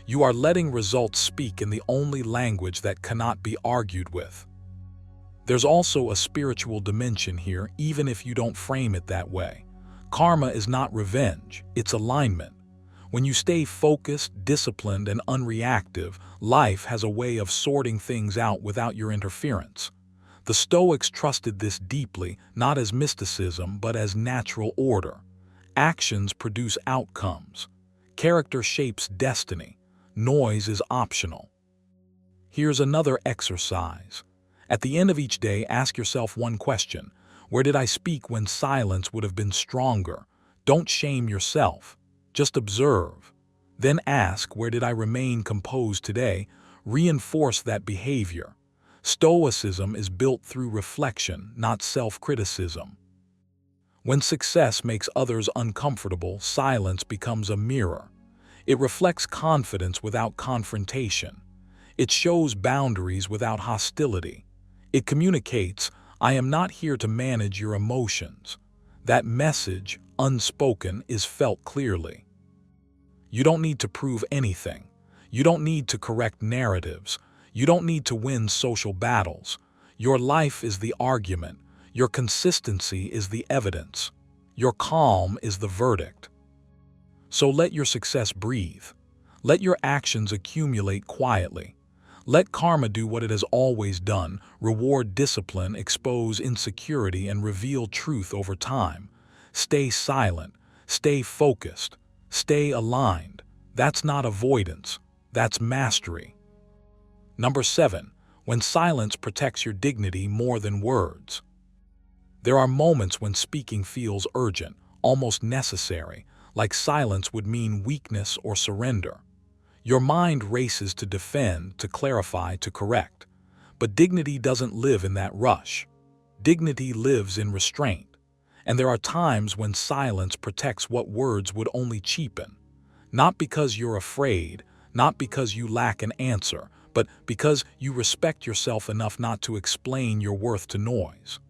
You are letting results speak in the only language that cannot be argued with. There's also a spiritual dimension here, even if you don't frame it that way. Karma is not revenge, it's alignment. When you stay focused, disciplined, and unreactive, life has a way of sorting things out without your interference. The Stoics trusted this deeply, not as mysticism, but as natural order. Actions produce outcomes. Character shapes destiny. Noise is optional. Here's another exercise. At the end of each day, ask yourself one question. Where did I speak when silence would have been stronger? Don't shame yourself. Just observe. Then ask, where did I remain composed today? Reinforce that behavior. Stoicism is built through reflection, not self-criticism. When success makes others uncomfortable, silence becomes a mirror. It reflects confidence without confrontation. It shows boundaries without hostility. It communicates, I am not here to manage your emotions. That message, unspoken, is felt clearly. You don't need to prove anything. You don't need to correct narratives. You don't need to win social battles. Your life is the argument. Your consistency is the evidence. Your calm is the verdict. So let your success breathe. Let your actions accumulate quietly. Let karma do what it has always done, reward discipline, expose insecurity, and reveal truth over time. Stay silent. Stay focused. Stay aligned. That's not avoidance. That's mastery. Number 7. When silence protects your dignity more than words. There are moments when speaking feels urgent, almost necessary, like silence would mean weakness or surrender. Your mind races to defend, to clarify, to correct. But dignity doesn't live in that rush. Dignity lives in restraint. And there are times when silence protects what words would only cheapen. Not because you're afraid, not because you lack an answer, but because you respect yourself enough not to explain your worth to noise.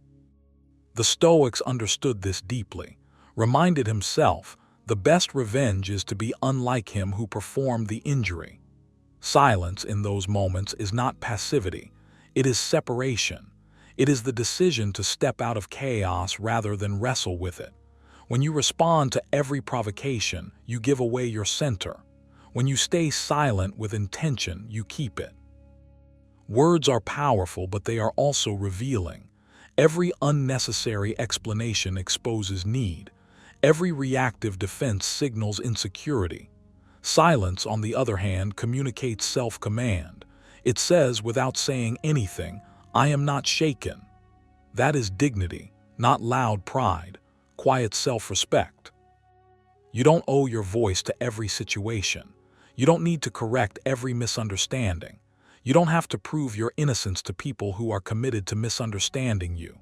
The Stoics understood this deeply, reminded himself, the best revenge is to be unlike him who performed the injury. Silence in those moments is not passivity, it is separation. It is the decision to step out of chaos rather than wrestle with it. When you respond to every provocation, you give away your center. When you stay silent with intention, you keep it. Words are powerful, but they are also revealing. Every unnecessary explanation exposes need. Every reactive defense signals insecurity. Silence, on the other hand, communicates self-command. It says, without saying anything, I am not shaken. That is dignity, not loud pride, quiet self-respect. You don't owe your voice to every situation. You don't need to correct every misunderstanding. You don't have to prove your innocence to people who are committed to misunderstanding you.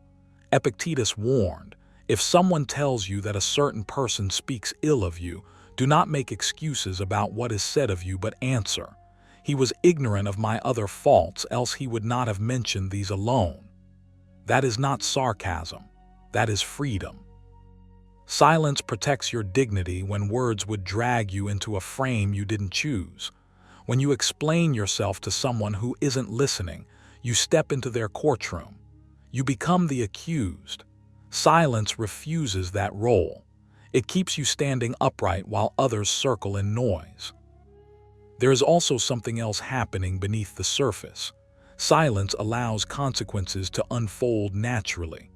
Epictetus warned, if someone tells you that a certain person speaks ill of you, do not make excuses about what is said of you, but answer, he was ignorant of my other faults, else he would not have mentioned these alone. That is not sarcasm. That is freedom. Silence protects your dignity when words would drag you into a frame you didn't choose. When you explain yourself to someone who isn't listening, you step into their courtroom. You become the accused. Silence refuses that role. It keeps you standing upright while others circle in noise. There is also something else happening beneath the surface. Silence allows consequences to unfold naturally.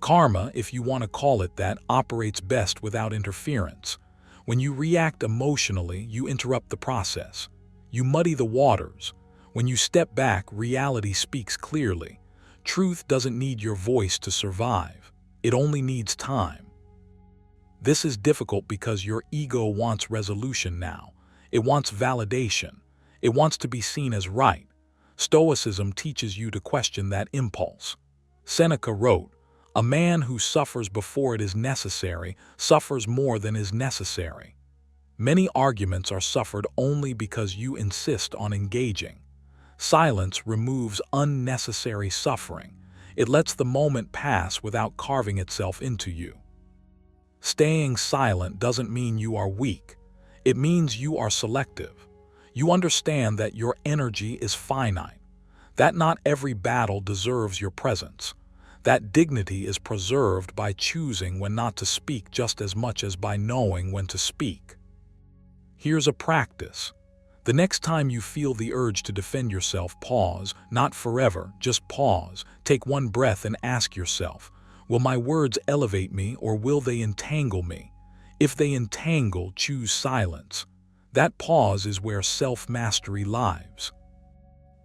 Karma, if you want to call it that, operates best without interference. When you react emotionally, you interrupt the process. You muddy the waters. When you step back, reality speaks clearly. Truth doesn't need your voice to survive. It only needs time. This is difficult because your ego wants resolution now. It wants validation. It wants to be seen as right. Stoicism teaches you to question that impulse. Seneca wrote, "A man who suffers before it is necessary suffers more than is necessary." Many arguments are suffered only because you insist on engaging. Silence removes unnecessary suffering. It lets the moment pass without carving itself into you. Staying silent doesn't mean you are weak. It means you are selective. You understand that your energy is finite, that not every battle deserves your presence, that dignity is preserved by choosing when not to speak just as much as by knowing when to speak. Here's a practice. The next time you feel the urge to defend yourself, pause, not forever, just pause. Take one breath and ask yourself, will my words elevate me or will they entangle me? If they entangle, choose silence. That pause is where self-mastery lives.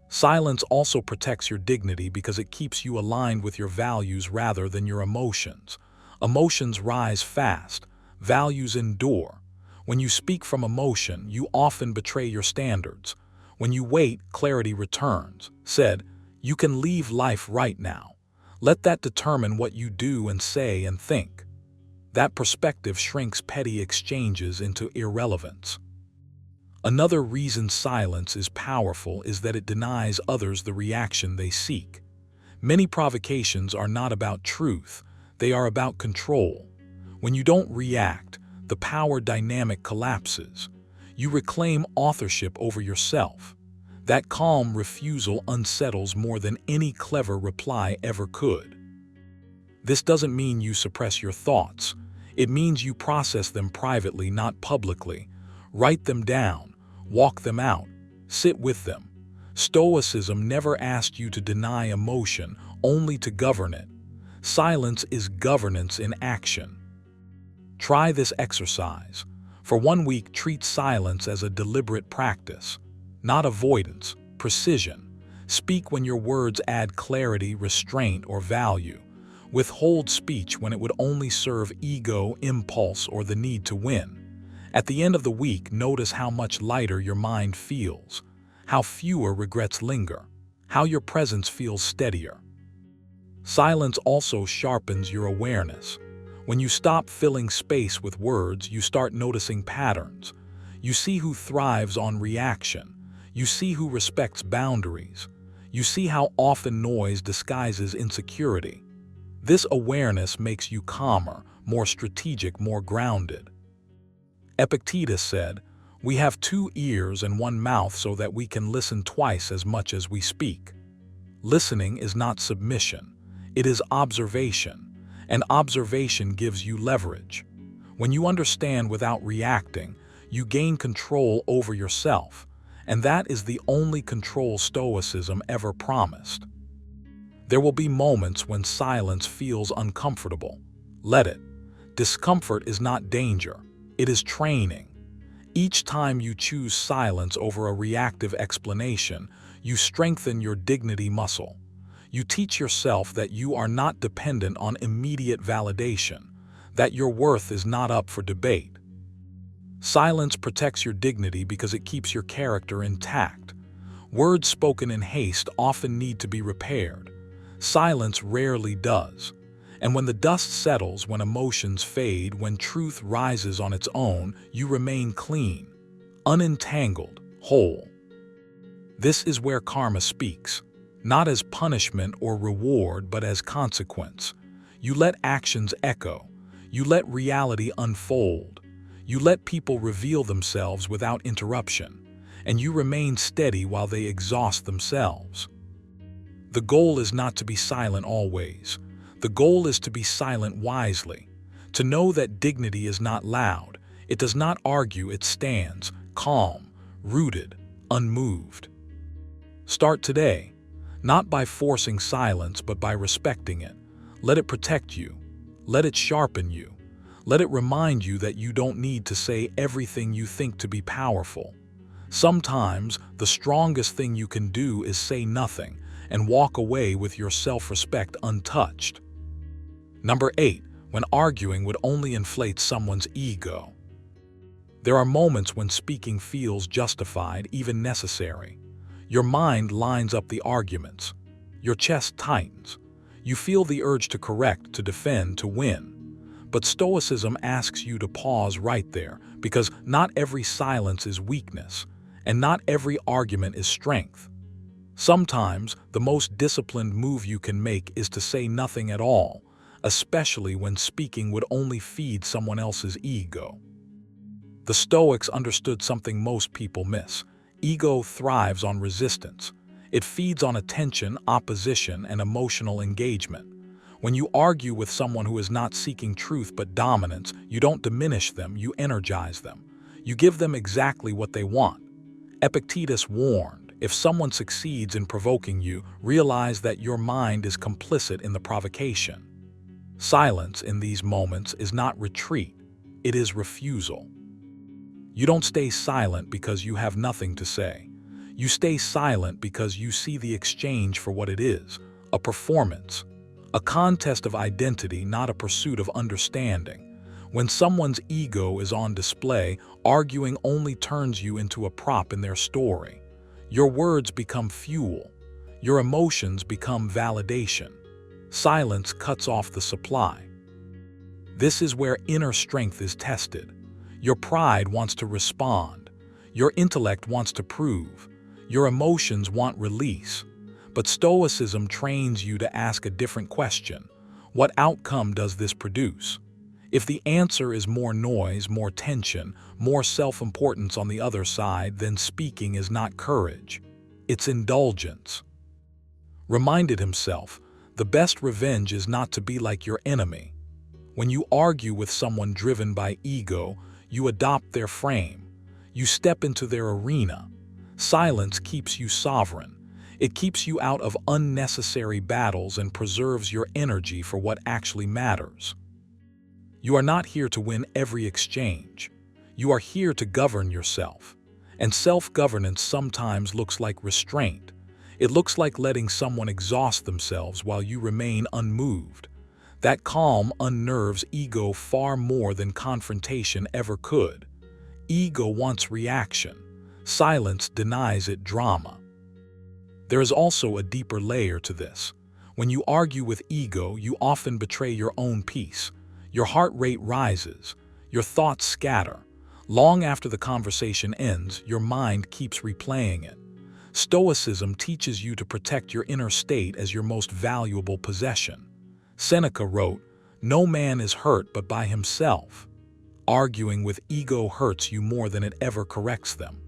Silence also protects your dignity because it keeps you aligned with your values rather than your emotions. Emotions rise fast, values endure. When you speak from emotion, you often betray your standards. When you wait, clarity returns. Said, you can leave life right now. Let that determine what you do and say and think. That perspective shrinks petty exchanges into irrelevance. Another reason silence is powerful is that it denies others the reaction they seek. Many provocations are not about truth, they are about control. When you don't react, the power dynamic collapses. You reclaim authorship over yourself. That calm refusal unsettles more than any clever reply ever could. This doesn't mean you suppress your thoughts. It means you process them privately, not publicly. Write them down, walk them out, sit with them. Stoicism never asked you to deny emotion, only to govern it. Silence is governance in action. Try this exercise. For 1 week, treat silence as a deliberate practice, not avoidance, precision. Speak when your words add clarity, restraint, or value. Withhold speech when it would only serve ego, impulse, or the need to win. At the end of the week, notice how much lighter your mind feels, how fewer regrets linger, how your presence feels steadier. Silence also sharpens your awareness. When you stop filling space with words, you start noticing patterns. You see who thrives on reaction. You see who respects boundaries. You see how often noise disguises insecurity. This awareness makes you calmer, more strategic, more grounded. Epictetus said, "We have 2 ears and 1 mouth so that we can listen twice as much as we speak." Listening is not submission. It is observation. And observation gives you leverage. When you understand without reacting, you gain control over yourself, and that is the only control Stoicism ever promised. There will be moments when silence feels uncomfortable. Let it. Discomfort is not danger, it is training. Each time you choose silence over a reactive explanation, you strengthen your dignity muscle. You teach yourself that you are not dependent on immediate validation, that your worth is not up for debate. Silence protects your dignity because it keeps your character intact. Words spoken in haste often need to be repaired. Silence rarely does. And when the dust settles, when emotions fade, when truth rises on its own, you remain clean, unentangled, whole. This is where karma speaks. Not as punishment or reward, but as consequence. You let actions echo. You let reality unfold. You let people reveal themselves without interruption. And you remain steady while they exhaust themselves. The goal is not to be silent always. The goal is to be silent wisely, to know that dignity is not loud. It does not argue, it stands, calm, rooted, unmoved. Start today, not by forcing silence, but by respecting it. Let it protect you. Let it sharpen you. Let it remind you that you don't need to say everything you think to be powerful. Sometimes, the strongest thing you can do is say nothing and walk away with your self-respect untouched. Number 8. When arguing would only inflate someone's ego. There are moments when speaking feels justified, even necessary. Your mind lines up the arguments. Your chest tightens. You feel the urge to correct, to defend, to win. But Stoicism asks you to pause right there, because not every silence is weakness, and not every argument is strength. Sometimes, the most disciplined move you can make is to say nothing at all, especially when speaking would only feed someone else's ego. The Stoics understood something most people miss. Ego thrives on resistance. It feeds on attention, opposition, and emotional engagement. When you argue with someone who is not seeking truth but dominance, you don't diminish them, you energize them. You give them exactly what they want. Epictetus warned, if someone succeeds in provoking you, realize that your mind is complicit in the provocation. Silence in these moments is not retreat, it is refusal. You don't stay silent because you have nothing to say. You stay silent because you see the exchange for what it is, a performance, a contest of identity, not a pursuit of understanding. When someone's ego is on display, arguing only turns you into a prop in their story. Your words become fuel. Your emotions become validation. Silence cuts off the supply. This is where inner strength is tested. Your pride wants to respond. Your intellect wants to prove. Your emotions want release. But Stoicism trains you to ask a different question. What outcome does this produce? If the answer is more noise, more tension, more self-importance on the other side, then speaking is not courage. It's indulgence. Reminded himself, the best revenge is not to be like your enemy. When you argue with someone driven by ego, you adopt their frame. You step into their arena. Silence keeps you sovereign. It keeps you out of unnecessary battles and preserves your energy for what actually matters. You are not here to win every exchange. You are here to govern yourself. And self-governance sometimes looks like restraint. It looks like letting someone exhaust themselves while you remain unmoved. That calm unnerves ego far more than confrontation ever could. Ego wants reaction. Silence denies it drama. There is also a deeper layer to this. When you argue with ego, you often betray your own peace. Your heart rate rises. Your thoughts scatter. Long after the conversation ends, your mind keeps replaying it. Stoicism teaches you to protect your inner state as your most valuable possession. Seneca wrote, "No man is hurt but by himself." Arguing with ego hurts you more than it ever corrects them.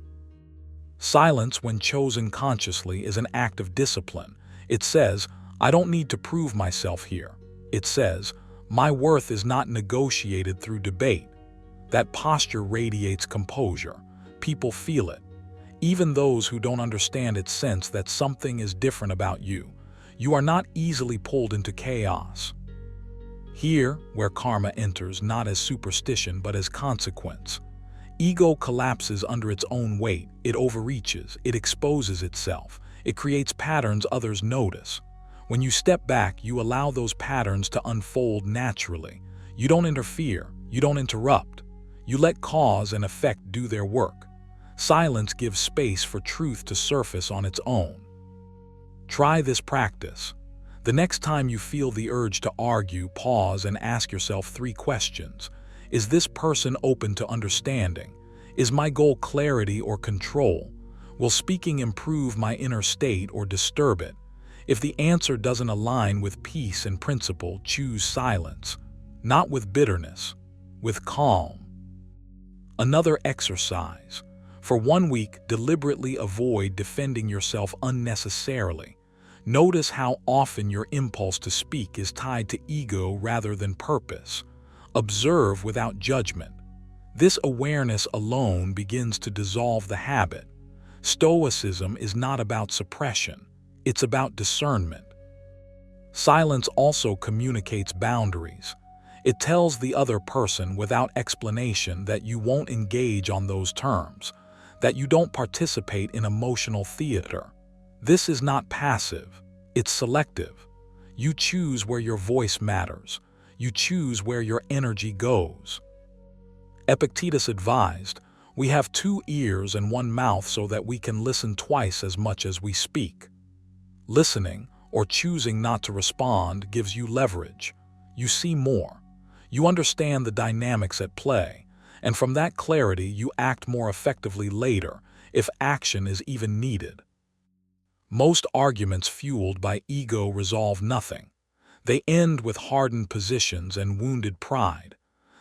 Silence, when chosen consciously, is an act of discipline. It says, I don't need to prove myself here. It says, my worth is not negotiated through debate. That posture radiates composure. People feel it. Even those who don't understand it sense that something is different about you. You are not easily pulled into chaos. Here, where karma enters not as superstition but as consequence. Ego collapses under its own weight. It overreaches. It exposes itself. It creates patterns others notice. When you step back, you allow those patterns to unfold naturally. You don't interfere. You don't interrupt. You let cause and effect do their work. Silence gives space for truth to surface on its own. Try this practice. The next time you feel the urge to argue, pause and ask yourself 3 questions. Is this person open to understanding? Is my goal clarity or control? Will speaking improve my inner state or disturb it? If the answer doesn't align with peace and principle, choose silence. Not with bitterness, with calm. Another exercise. For 1 week, deliberately avoid defending yourself unnecessarily. Notice how often your impulse to speak is tied to ego rather than purpose. Observe without judgment. This awareness alone begins to dissolve the habit. Stoicism is not about suppression, it's about discernment. Silence also communicates boundaries. It tells the other person without explanation that you won't engage on those terms, that you don't participate in emotional theater. This is not passive, it's selective. You choose where your voice matters. You choose where your energy goes. Epictetus advised, "We have 2 ears and 1 mouth so that we can listen twice as much as we speak." Listening, or choosing not to respond, gives you leverage. You see more. You understand the dynamics at play, and from that clarity you act more effectively later, if action is even needed. Most arguments fueled by ego resolve nothing. They end with hardened positions and wounded pride.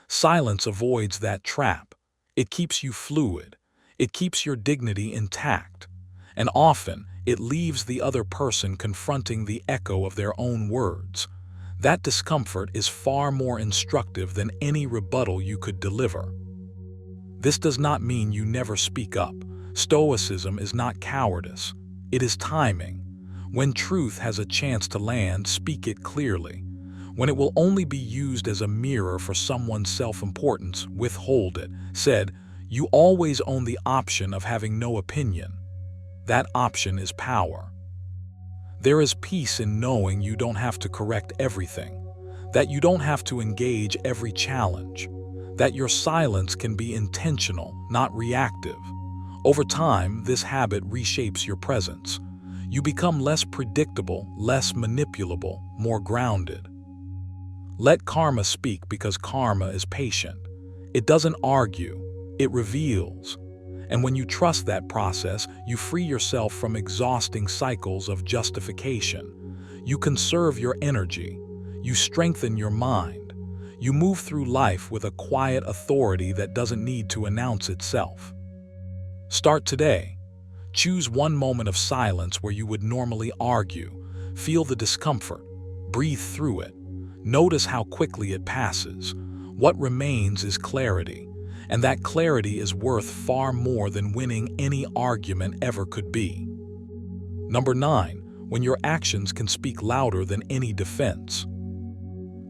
Silence avoids that trap. It keeps you fluid. It keeps your dignity intact. And often, it leaves the other person confronting the echo of their own words. That discomfort is far more instructive than any rebuttal you could deliver. This does not mean you never speak up. Stoicism is not cowardice. It is timing. When truth has a chance to land, speak it clearly. When it will only be used as a mirror for someone's self-importance, withhold it. Said, you always own the option of having no opinion. That option is power. There is peace in knowing you don't have to correct everything, that you don't have to engage every challenge, that your silence can be intentional, not reactive. Over time, this habit reshapes your presence. You become less predictable, less manipulable, more grounded. Let karma speak, because karma is patient. It doesn't argue, it reveals. And when you trust that process, you free yourself from exhausting cycles of justification. You conserve your energy. You strengthen your mind. You move through life with a quiet authority that doesn't need to announce itself. Start today. Choose one moment of silence where you would normally argue. Feel the discomfort. Breathe through it. Notice how quickly it passes. What remains is clarity. And that clarity is worth far more than winning any argument ever could be. Number 9, when your actions can speak louder than any defense.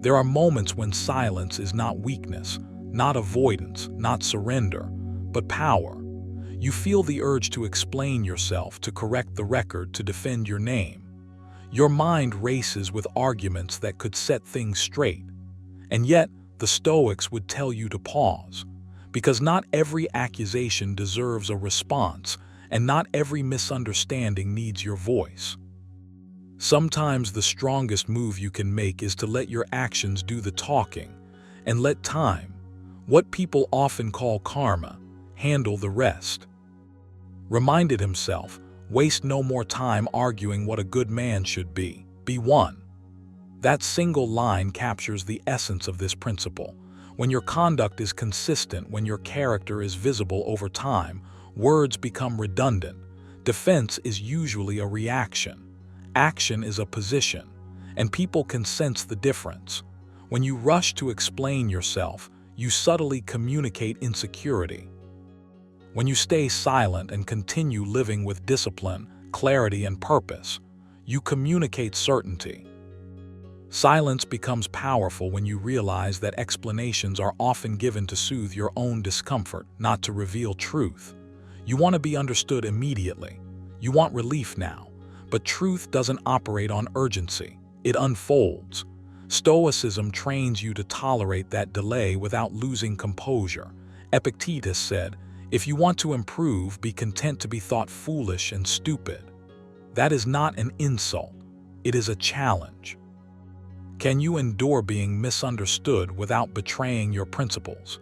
There are moments when silence is not weakness, not avoidance, not surrender, but power. You feel the urge to explain yourself, to correct the record, to defend your name. Your mind races with arguments that could set things straight. And yet, the Stoics would tell you to pause. Because not every accusation deserves a response, and not every misunderstanding needs your voice. Sometimes the strongest move you can make is to let your actions do the talking, and let time, what people often call karma, handle the rest. Reminded himself, waste no more time arguing what a good man should be. Be one. That single line captures the essence of this principle. When your conduct is consistent, when your character is visible over time, words become redundant. Defense is usually a reaction. Action is a position, and people can sense the difference. When you rush to explain yourself, you subtly communicate insecurity. When you stay silent and continue living with discipline, clarity, and purpose, you communicate certainty. Silence becomes powerful when you realize that explanations are often given to soothe your own discomfort, not to reveal truth. You want to be understood immediately. You want relief now. But truth doesn't operate on urgency. It unfolds. Stoicism trains you to tolerate that delay without losing composure. Epictetus said, "If you want to improve, be content to be thought foolish and stupid." That is not an insult. It is a challenge. Can you endure being misunderstood without betraying your principles?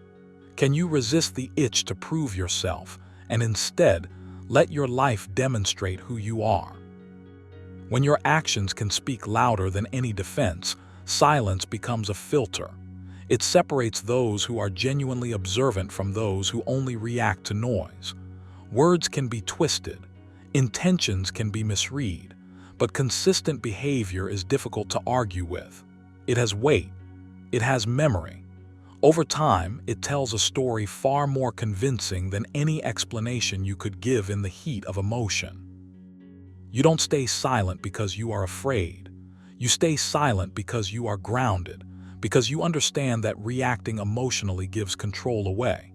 Can you resist the itch to prove yourself and instead let your life demonstrate who you are? When your actions can speak louder than any defense, silence becomes a filter. It separates those who are genuinely observant from those who only react to noise. Words can be twisted, intentions can be misread, But consistent behavior is difficult to argue with. It has weight. It has memory. Over time, it tells a story far more convincing than any explanation you could give in the heat of emotion. You don't stay silent because you are afraid. You stay silent because you are grounded, because you understand that reacting emotionally gives control away.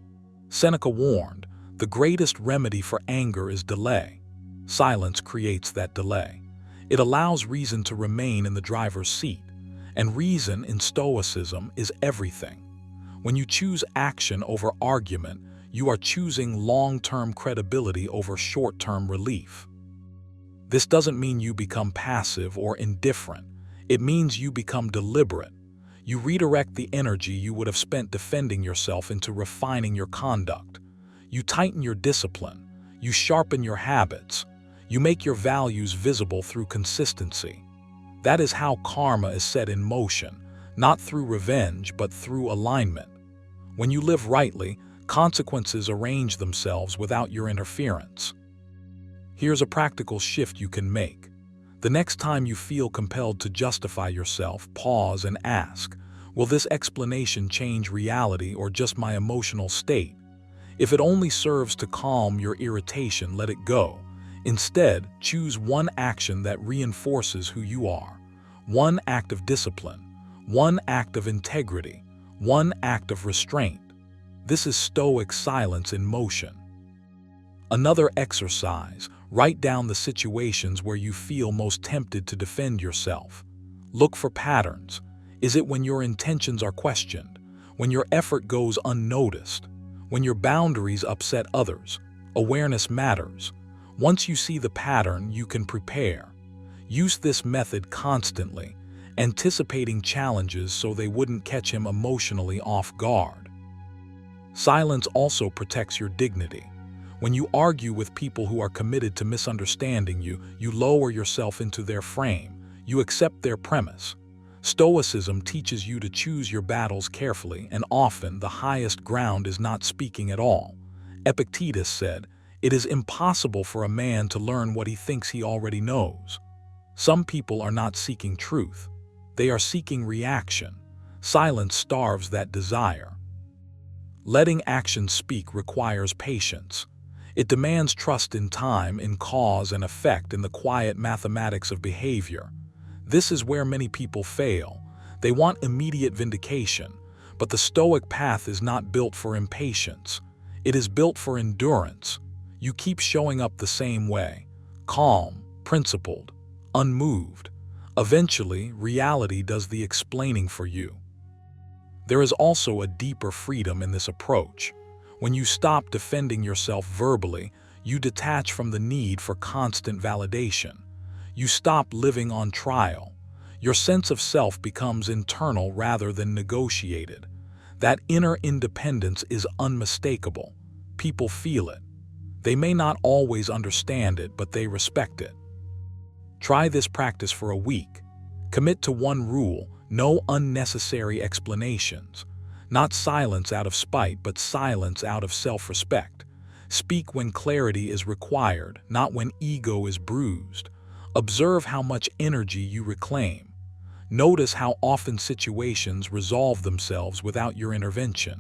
Seneca warned, "The greatest remedy for anger is delay." Silence creates that delay. It allows reason to remain in the driver's seat, and reason in Stoicism is everything. When you choose action over argument, you are choosing long-term credibility over short-term relief. This doesn't mean you become passive or indifferent. It means you become deliberate. You redirect the energy you would have spent defending yourself into refining your conduct. You tighten your discipline. You sharpen your habits. You make your values visible through consistency. That is how karma is set in motion, not through revenge, but through alignment. When you live rightly, consequences arrange themselves without your interference. Here's a practical shift you can make. The next time you feel compelled to justify yourself, pause and ask, will this explanation change reality or just my emotional state? If it only serves to calm your irritation, let it go. Instead, choose one action that reinforces who you are. One act of discipline. One act of integrity. One act of restraint. This is Stoic silence in motion. Another exercise. Write down the situations where you feel most tempted to defend yourself. Look for patterns. Is it when your intentions are questioned? When your effort goes unnoticed? When your boundaries upset others? Awareness matters. Once you see the pattern, you can prepare. Use this method constantly, anticipating challenges so they wouldn't catch him emotionally off guard. Silence also protects your dignity. When you argue with people who are committed to misunderstanding you, you lower yourself into their frame. You accept their premise. Stoicism teaches you to choose your battles carefully, and often the highest ground is not speaking at all. Epictetus said, "It is impossible for a man to learn what he thinks he already knows." Some people are not seeking truth. They are seeking reaction. Silence starves that desire. Letting action speak requires patience. It demands trust in time, in cause and effect, in the quiet mathematics of behavior. This is where many people fail. They want immediate vindication, but the Stoic path is not built for impatience. It is built for endurance. You keep showing up the same way, calm, principled, unmoved. Eventually, reality does the explaining for you. There is also a deeper freedom in this approach. When you stop defending yourself verbally, you detach from the need for constant validation. You stop living on trial. Your sense of self becomes internal rather than negotiated. That inner independence is unmistakable. People feel it. They may not always understand it, but they respect it. Try this practice for a week. Commit to one rule: no unnecessary explanations. Not silence out of spite, but silence out of self-respect. Speak when clarity is required, not when ego is bruised. Observe how much energy you reclaim. Notice how often situations resolve themselves without your intervention.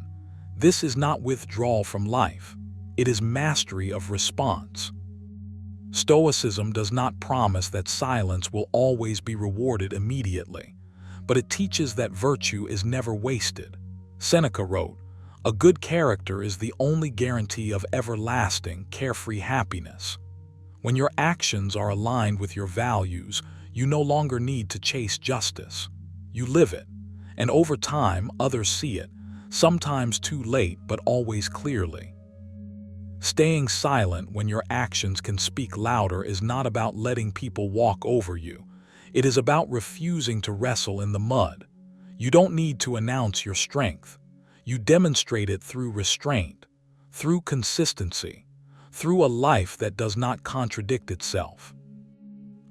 This is not withdrawal from life. It is mastery of response. Stoicism does not promise that silence will always be rewarded immediately, but it teaches that virtue is never wasted. Seneca wrote, "A good character is the only guarantee of everlasting, carefree happiness." When your actions are aligned with your values, you no longer need to chase justice. You live it, and over time, others see it, sometimes too late, but always clearly. Staying silent when your actions can speak louder is not about letting people walk over you. It is about refusing to wrestle in the mud. You don't need to announce your strength. You demonstrate it through restraint, through consistency, through a life that does not contradict itself.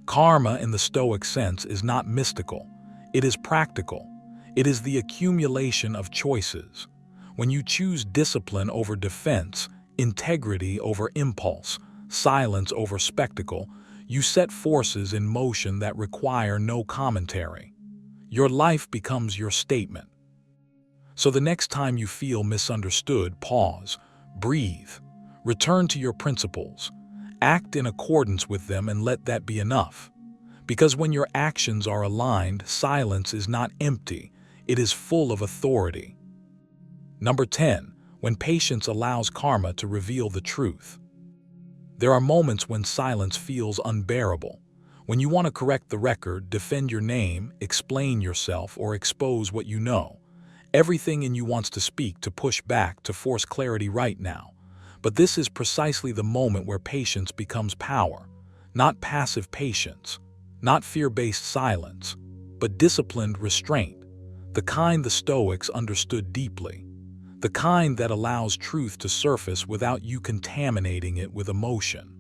Karma in the Stoic sense is not mystical. It is practical. It is the accumulation of choices. When you choose discipline over defense, integrity over impulse, silence over spectacle, You set forces in motion that require no commentary. Your life becomes your statement. So the next time you feel misunderstood, pause, breathe, return to your principles, act in accordance with them, and let that be enough. Because when your actions are aligned, silence is not empty, it is full of authority. Number 10. When patience allows karma to reveal the truth. There are moments when silence feels unbearable. When you want to correct the record, defend your name, explain yourself, or expose what you know. Everything in you wants to speak, to push back, to force clarity right now. But this is precisely the moment where patience becomes power. Not passive patience, not fear-based silence, but disciplined restraint. The kind the Stoics understood deeply. The kind that allows truth to surface without you contaminating it with emotion.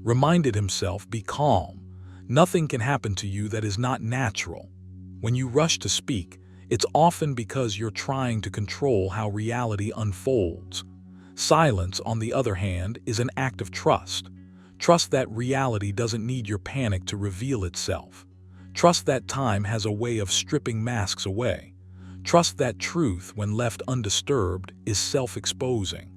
Reminded himself, be calm. Nothing can happen to you that is not natural. When you rush to speak, it's often because you're trying to control how reality unfolds. Silence, on the other hand, is an act of trust. Trust that reality doesn't need your panic to reveal itself. Trust that time has a way of stripping masks away. Trust that truth, when left undisturbed, is self-exposing.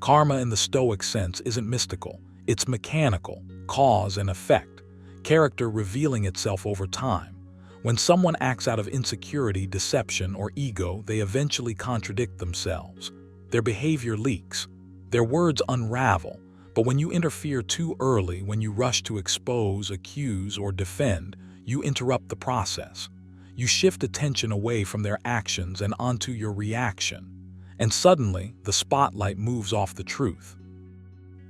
Karma in the Stoic sense isn't mystical, it's mechanical, cause and effect, character revealing itself over time. When someone acts out of insecurity, deception, or ego, they eventually contradict themselves. Their behavior leaks, their words unravel, but when you interfere too early, when you rush to expose, accuse, or defend, you interrupt the process. You shift attention away from their actions and onto your reaction, and suddenly the spotlight moves off the truth.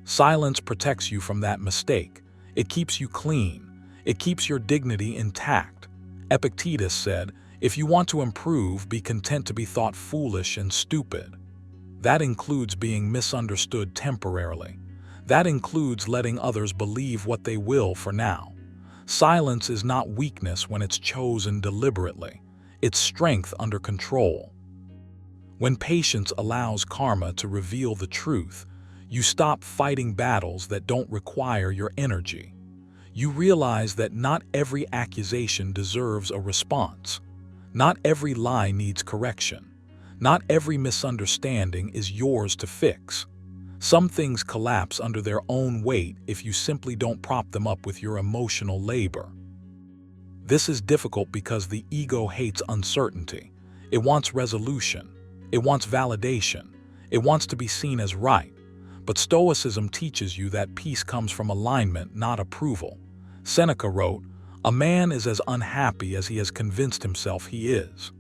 Silence protects you from that mistake. It keeps you clean. It keeps your dignity intact. Epictetus said, "If you want to improve, be content to be thought foolish and stupid." That includes being misunderstood temporarily. That includes letting others believe what they will for now. Silence is not weakness when it's chosen deliberately. It's strength under control. When patience allows karma to reveal the truth, you stop fighting battles that don't require your energy. You realize that not every accusation deserves a response. Not every lie needs correction. Not every misunderstanding is yours to fix. Some things collapse under their own weight if you simply don't prop them up with your emotional labor. This is difficult because the ego hates uncertainty. It wants resolution. It wants validation. It wants to be seen as right. But Stoicism teaches you that peace comes from alignment, not approval. Seneca wrote, "A man is as unhappy as he has convinced himself he is."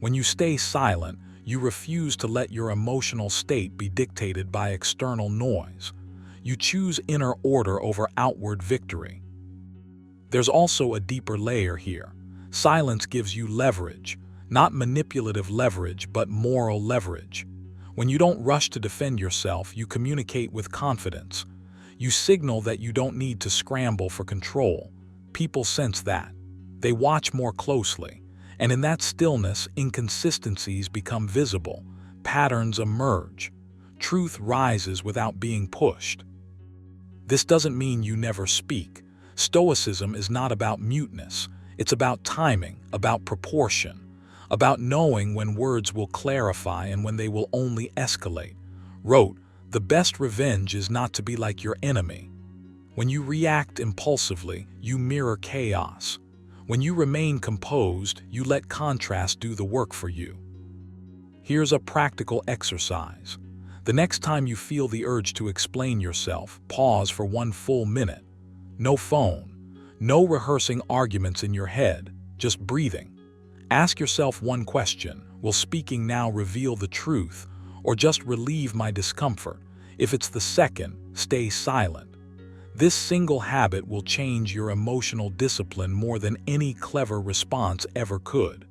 When you stay silent, you refuse to let your emotional state be dictated by external noise. You choose inner order over outward victory. There's also a deeper layer here. Silence gives you leverage, not manipulative leverage, but moral leverage. When you don't rush to defend yourself, you communicate with confidence. You signal that you don't need to scramble for control. People sense that. They watch more closely. And in that stillness, inconsistencies become visible. Patterns emerge. Truth rises without being pushed. This doesn't mean you never speak. Stoicism is not about muteness. It's about timing, about proportion, about knowing when words will clarify and when they will only escalate. Wrote, "The best revenge is not to be like your enemy." When you react impulsively, you mirror chaos. When you remain composed, you let contrast do the work for you. Here's a practical exercise. The next time you feel the urge to explain yourself, pause for 1 full minute. No phone, no rehearsing arguments in your head, just breathing. Ask yourself one question: will speaking now reveal the truth, or just relieve my discomfort? If it's the second, stay silent. This single habit will change your emotional discipline more than any clever response ever could.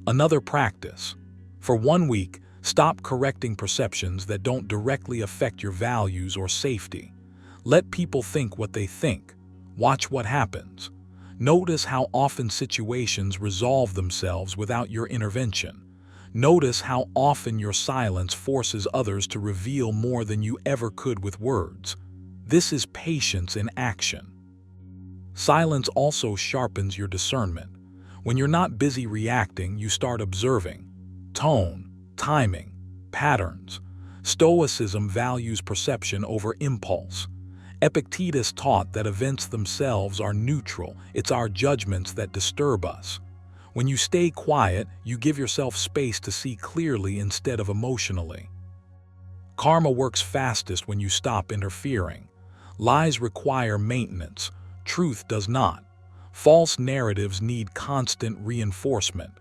Another practice. For 1 week, stop correcting perceptions that don't directly affect your values or safety. Let people think what they think. Watch what happens. Notice how often situations resolve themselves without your intervention. Notice how often your silence forces others to reveal more than you ever could with words. This is patience in action. Silence also sharpens your discernment. When you're not busy reacting, you start observing tone, timing, patterns. Stoicism values perception over impulse. Epictetus taught that events themselves are neutral. It's our judgments that disturb us. When you stay quiet, you give yourself space to see clearly instead of emotionally. Karma works fastest when you stop interfering. Lies require maintenance. Truth does not. False narratives need constant reinforcement.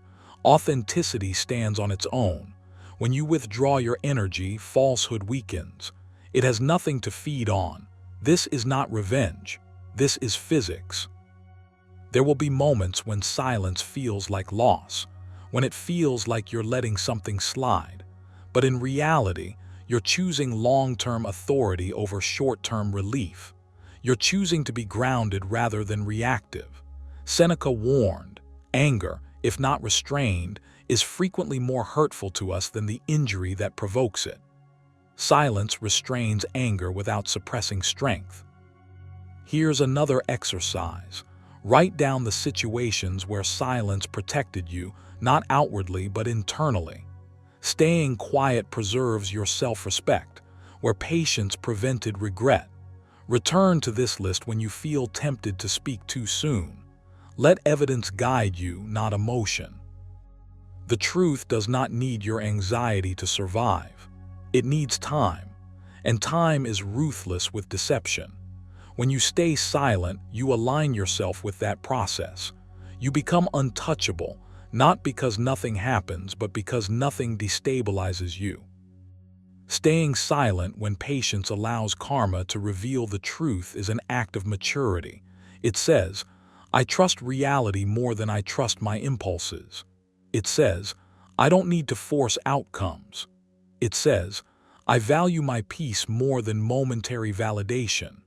Authenticity stands on its own. When you withdraw your energy, falsehood weakens. It has nothing to feed on. This is not revenge. This is physics. There will be moments when silence feels like loss, when it feels like you're letting something slide. But in reality, you're choosing long-term authority over short-term relief. You're choosing to be grounded rather than reactive. Seneca warned, anger, if not restrained, is frequently more hurtful to us than the injury that provokes it. Silence restrains anger without suppressing strength. Here's another exercise. Write down the situations where silence protected you, not outwardly but internally. Staying quiet preserves your self-respect, where patience prevented regret. Return to this list when you feel tempted to speak too soon. Let evidence guide you, not emotion. The truth does not need your anxiety to survive. It needs time, and time is ruthless with deception. When you stay silent, you align yourself with that process. You become untouchable, not because nothing happens, but because nothing destabilizes you. Staying silent when patience allows karma to reveal the truth is an act of maturity. It says, I trust reality more than I trust my impulses. It says, I don't need to force outcomes. It says, I value my peace more than momentary validation.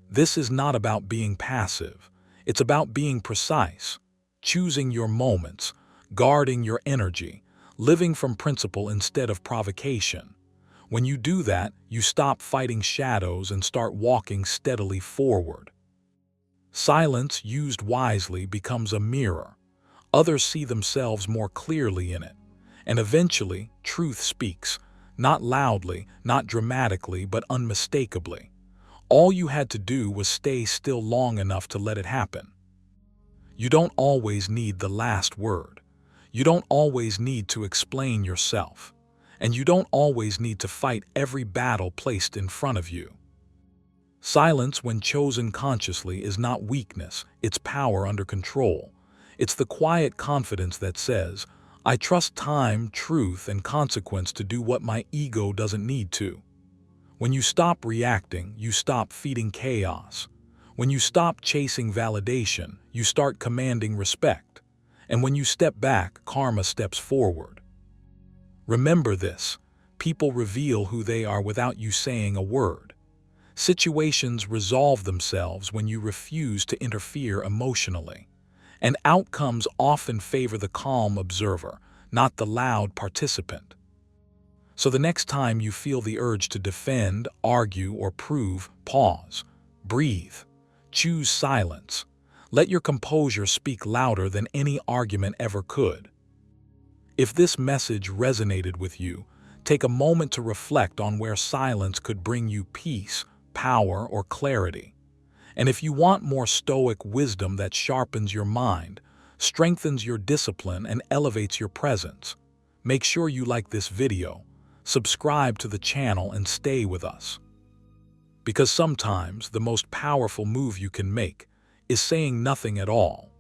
This is not about being passive. It's about being precise, choosing your moments, guarding your energy, living from principle instead of provocation. When you do that, you stop fighting shadows and start walking steadily forward. Silence used wisely becomes a mirror. Others see themselves more clearly in it. And eventually, truth speaks, not loudly, not dramatically, but unmistakably. All you had to do was stay still long enough to let it happen. You don't always need the last word. You don't always need to explain yourself. And you don't always need to fight every battle placed in front of you. Silence, when chosen consciously, is not weakness, it's power under control. It's the quiet confidence that says, I trust time, truth, and consequence to do what my ego doesn't need to. When you stop reacting, you stop feeding chaos. When you stop chasing validation, you start commanding respect. And when you step back, karma steps forward. Remember this, people reveal who they are without you saying a word. Situations resolve themselves when you refuse to interfere emotionally. And outcomes often favor the calm observer, not the loud participant. So the next time you feel the urge to defend, argue, or prove, pause, breathe, choose silence. Let your composure speak louder than any argument ever could. If this message resonated with you, take a moment to reflect on where silence could bring you peace, power, or clarity. And if you want more Stoic wisdom that sharpens your mind, strengthens your discipline, and elevates your presence, make sure you like this video, subscribe to the channel, and stay with us. Because sometimes the most powerful move you can make is saying nothing at all.